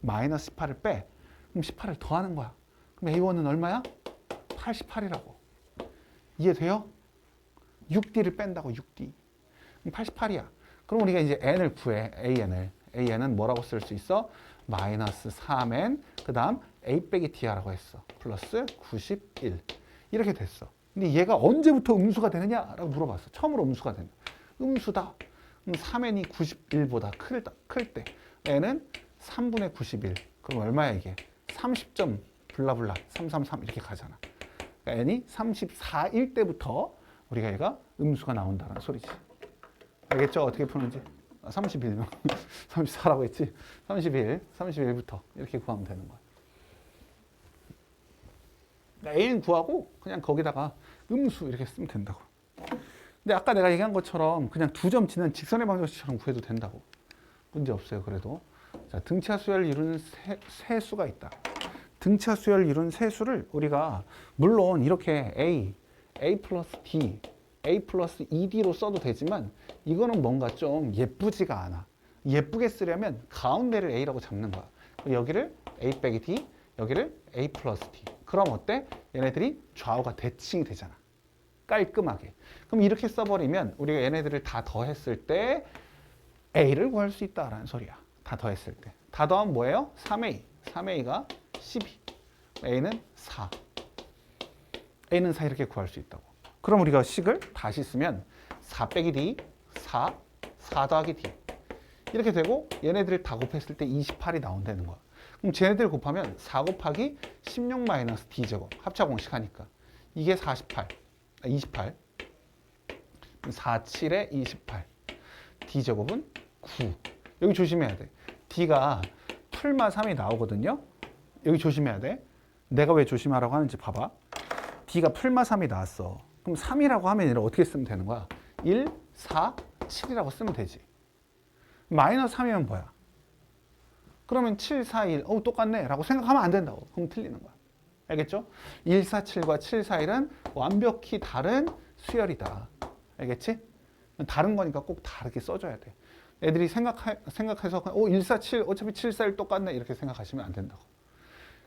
마이너스 18을 빼. 그럼 18을 더하는 거야. 그럼 A1은 얼마야? 88이라고. 이해돼요? 6D를 뺀다고 6D. 그럼 88이야. 그럼 우리가 이제 N을 구해. AN은 뭐라고 쓸 수 있어? 마이너스 3N 그 다음 A 빼기 D라고 했어. 플러스 91 이렇게 됐어. 근데 얘가 언제부터 음수가 되느냐라고 물어봤어. 처음으로 음수가 된다. 음수다. 그럼 3N이 91보다 클 때 N은 3분의 91. 그럼 얼마야 이게? 30점 블라블라 333 이렇게 가잖아. 그러니까 N이 34일 때부터 우리가 얘가 음수가 나온다는 소리지. 알겠죠? 어떻게 푸는지. 31명. 34라고 했지? 31부터 이렇게 구하면 되는 거야. 그러니까 A는 구하고 그냥 거기다가 음수 이렇게 쓰면 된다고. 근데 아까 내가 얘기한 것처럼 그냥 두 점 지난 직선의 방정식처럼 구해도 된다고. 문제 없어요, 그래도. 자, 등차 수열을 이루는 세수가 있다. 등차 수열을 이루는 세수를 우리가 물론 이렇게 A 플러스 D, A 플러스 2D로 써도 되지만 이거는 뭔가 좀 예쁘지가 않아. 예쁘게 쓰려면 가운데를 A라고 잡는 거야. 여기를 A 빼기 D, 여기를 A 플러스 D. 그럼 어때? 얘네들이 좌우가 대칭이 되잖아. 깔끔하게. 그럼 이렇게 써버리면 우리가 얘네들을 다 더했을 때 A를 구할 수 있다라는 소리야. 다 더했을 때. 다 더하면 뭐예요? 3A. 3A가 12. A는 4. A는 4 이렇게 구할 수 있다고. 그럼 우리가 식을 다시 쓰면 4 빼기 D, 4, 4 더하기 D. 이렇게 되고 얘네들을 다 곱했을 때 28이 나온다는 거야. 그럼 쟤네들 곱하면 4 곱하기 16 마이너스 D제곱. 합차 공식 하니까. 이게 28. 4, 7에 28. D제곱은 9. 여기 조심해야 돼. D가 풀마 3이 나오거든요. 여기 조심해야 돼. 내가 왜 조심하라고 하는지 봐봐. D가 풀마 3이 나왔어. 그럼 3이라고 하면 얘를 어떻게 쓰면 되는 거야? 1, 4, 7이라고 쓰면 되지. 마이너스 3이면 뭐야? 그러면 7, 4, 1, 똑같네 라고 생각하면 안 된다고. 그럼 틀리는 거야. 알겠죠? 1, 4, 7과 7, 4, 1은 완벽히 다른 수열이다. 알겠지? 다른 거니까 꼭 다르게 써줘야 돼. 애들이 생각해서 1, 4, 7 어차피 7, 4, 1 똑같네 이렇게 생각하시면 안 된다고.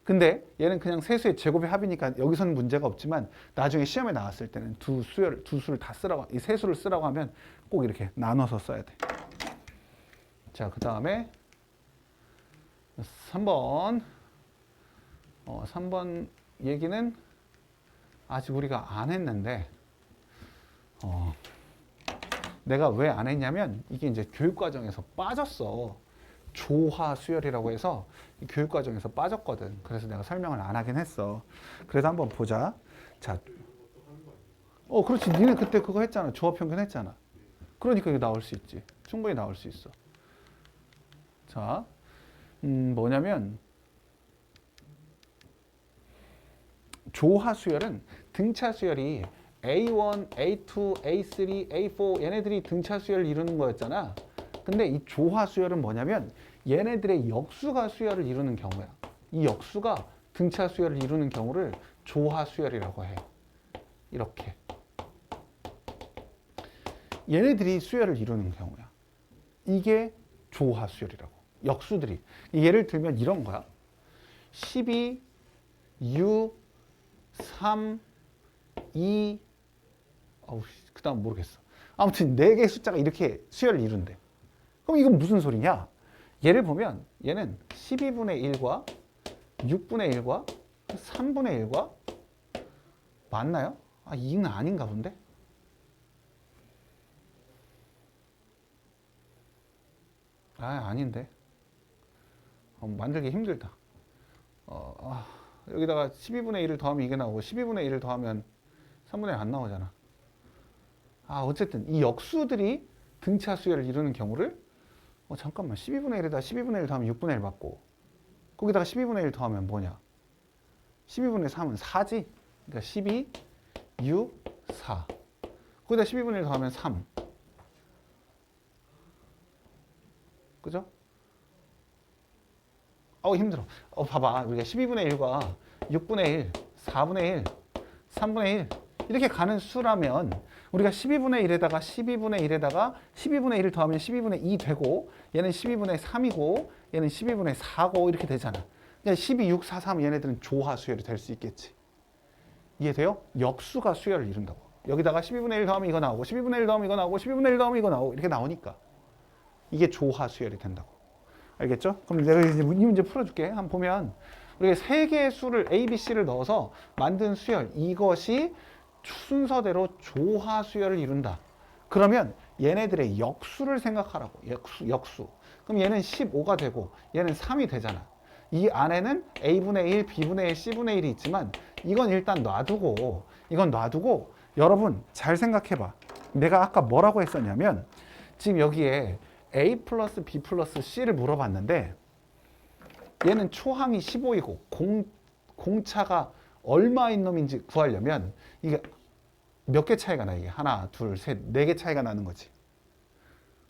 근데 얘는 그냥 세수의 제곱의 합이니까 여기서는 문제가 없지만 나중에 시험에 나왔을 때는 두 수를 다 쓰라고, 이 세수를 쓰라고 하면 꼭 이렇게 나눠서 써야 돼. 자, 그 다음에 3번. 3번 얘기는 아직 우리가 안 했는데, 내가 왜 안 했냐면 이게 이제 교육과정에서 빠졌어. 조화 수열이라고 해서 교육과정에서 빠졌거든. 그래서 내가 설명을 안 하긴 했어. 그래서 한번 보자. 자, 그렇지. 니네 그때 그거 했잖아. 조합평균 했잖아. 그러니까 이거 나올 수 있지. 충분히 나올 수 있어. 자, 뭐냐면 조화 수열은 등차 수열이 A1, A2, A3, A4 얘네들이 등차 수열을 이루는 거였잖아. 근데 이 조화 수열은 뭐냐면 얘네들의 역수가 수열을 이루는 경우야. 이 역수가 등차 수열을 이루는 경우를 조화 수열이라고 해. 이렇게. 얘네들이 수열을 이루는 경우야. 이게 조화 수열이라고. 역수들이. 예를 들면 이런 거야. 12, 6, 3, 2, 그 다음 모르겠어. 아무튼 4개의 숫자가 이렇게 수열을 이룬대. 그럼 이건 무슨 소리냐? 얘를 보면 얘는 12분의 1과 6분의 1과 3분의 1과 맞나요? 이는 아닌가 본데? 아닌데. 만들기 힘들다. 여기다가 12분의 1을 더하면 이게 나오고 12분의 1을 더하면 3분의 1 안 나오잖아. 어쨌든 이 역수들이 등차 수열을 이루는 경우를 잠깐만 12분의 1에다 12분의 1 더하면 6분의 1 받고 거기다가 12분의 1 더하면 뭐냐? 12분의 3은 4지? 그러니까 12, 6, 4 거기다 12분의 1 더하면 3 그죠? 힘들어. 봐봐. 우리가 12분의 1과 6분의 1, 4분의 1, 3분의 1 이렇게 가는 수라면 우리가 12분의 1에다가 12분의 1에다가 12분의 1을 더하면 12분의 2 되고 얘는 12분의 3이고 얘는 12분의 4고 이렇게 되잖아. 그러니까 12, 6, 4, 3 얘네들은 조화 수열이 될 수 있겠지. 이해돼요? 역수가 수열을 이룬다고. 여기다가 12분의 1 더하면 이거 나오고 12분의 1 더하면 이거 나오고 12분의 1 더하면 이거 나오고 이렇게 나오니까 이게 조화 수열이 된다고. 알겠죠? 그럼 내가 이제 이 문제 풀어줄게. 한번 보면 우리가 3개의 수를 A, B, C를 넣어서 만든 수열 이것이 순서대로 조화 수열을 이룬다. 그러면 얘네들의 역수를 생각하라고. 역수. 그럼 얘는 15가 되고 얘는 3이 되잖아. 이 안에는 A분의 1, B분의 1, C분의 1이 있지만 이건 일단 놔두고 여러분 잘 생각해봐. 내가 아까 뭐라고 했었냐면 지금 여기에 A 플러스 B 플러스 C를 물어봤는데 얘는 초항이 15이고 공차가 얼마인 놈인지 구하려면 이게 몇 개 차이가 나? 이게 하나, 둘, 셋, 4개 차이가 나는 거지.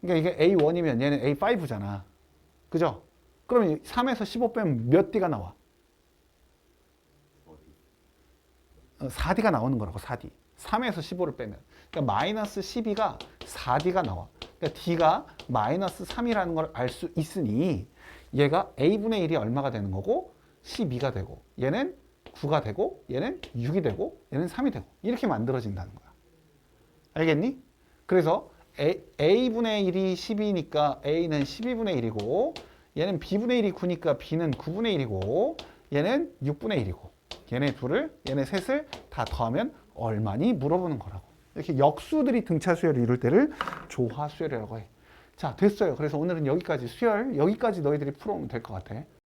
그러니까 이게 A1이면 얘는 A5잖아. 그죠? 그러면 3에서 15 빼면 몇 D가 나와? 4D가 나오는 거라고. 4D. 3에서 15를 빼면. 그러니까 마이너스 12가 4D가 나와. 그러니까 D가 마이너스 3이라는 걸 알 수 있으니 얘가 A분의 1이 얼마가 되는 거고 12가 되고 얘는 9가 되고 얘는 6이 되고 얘는 3이 되고 이렇게 만들어진다는 거야. 알겠니? 그래서 A분의 1이 12니까 A는 12분의 1이고 얘는 B분의 1이 9니까 B는 9분의 1이고 얘는 6분의 1이고 얘네 셋을 다 더하면 얼마니? 물어보는 거라고. 이렇게 역수들이 등차 수열을 이룰 때를 조화 수열이라고 해. 자, 됐어요. 그래서 오늘은 여기까지 여기까지 너희들이 풀어오면 될 것 같아.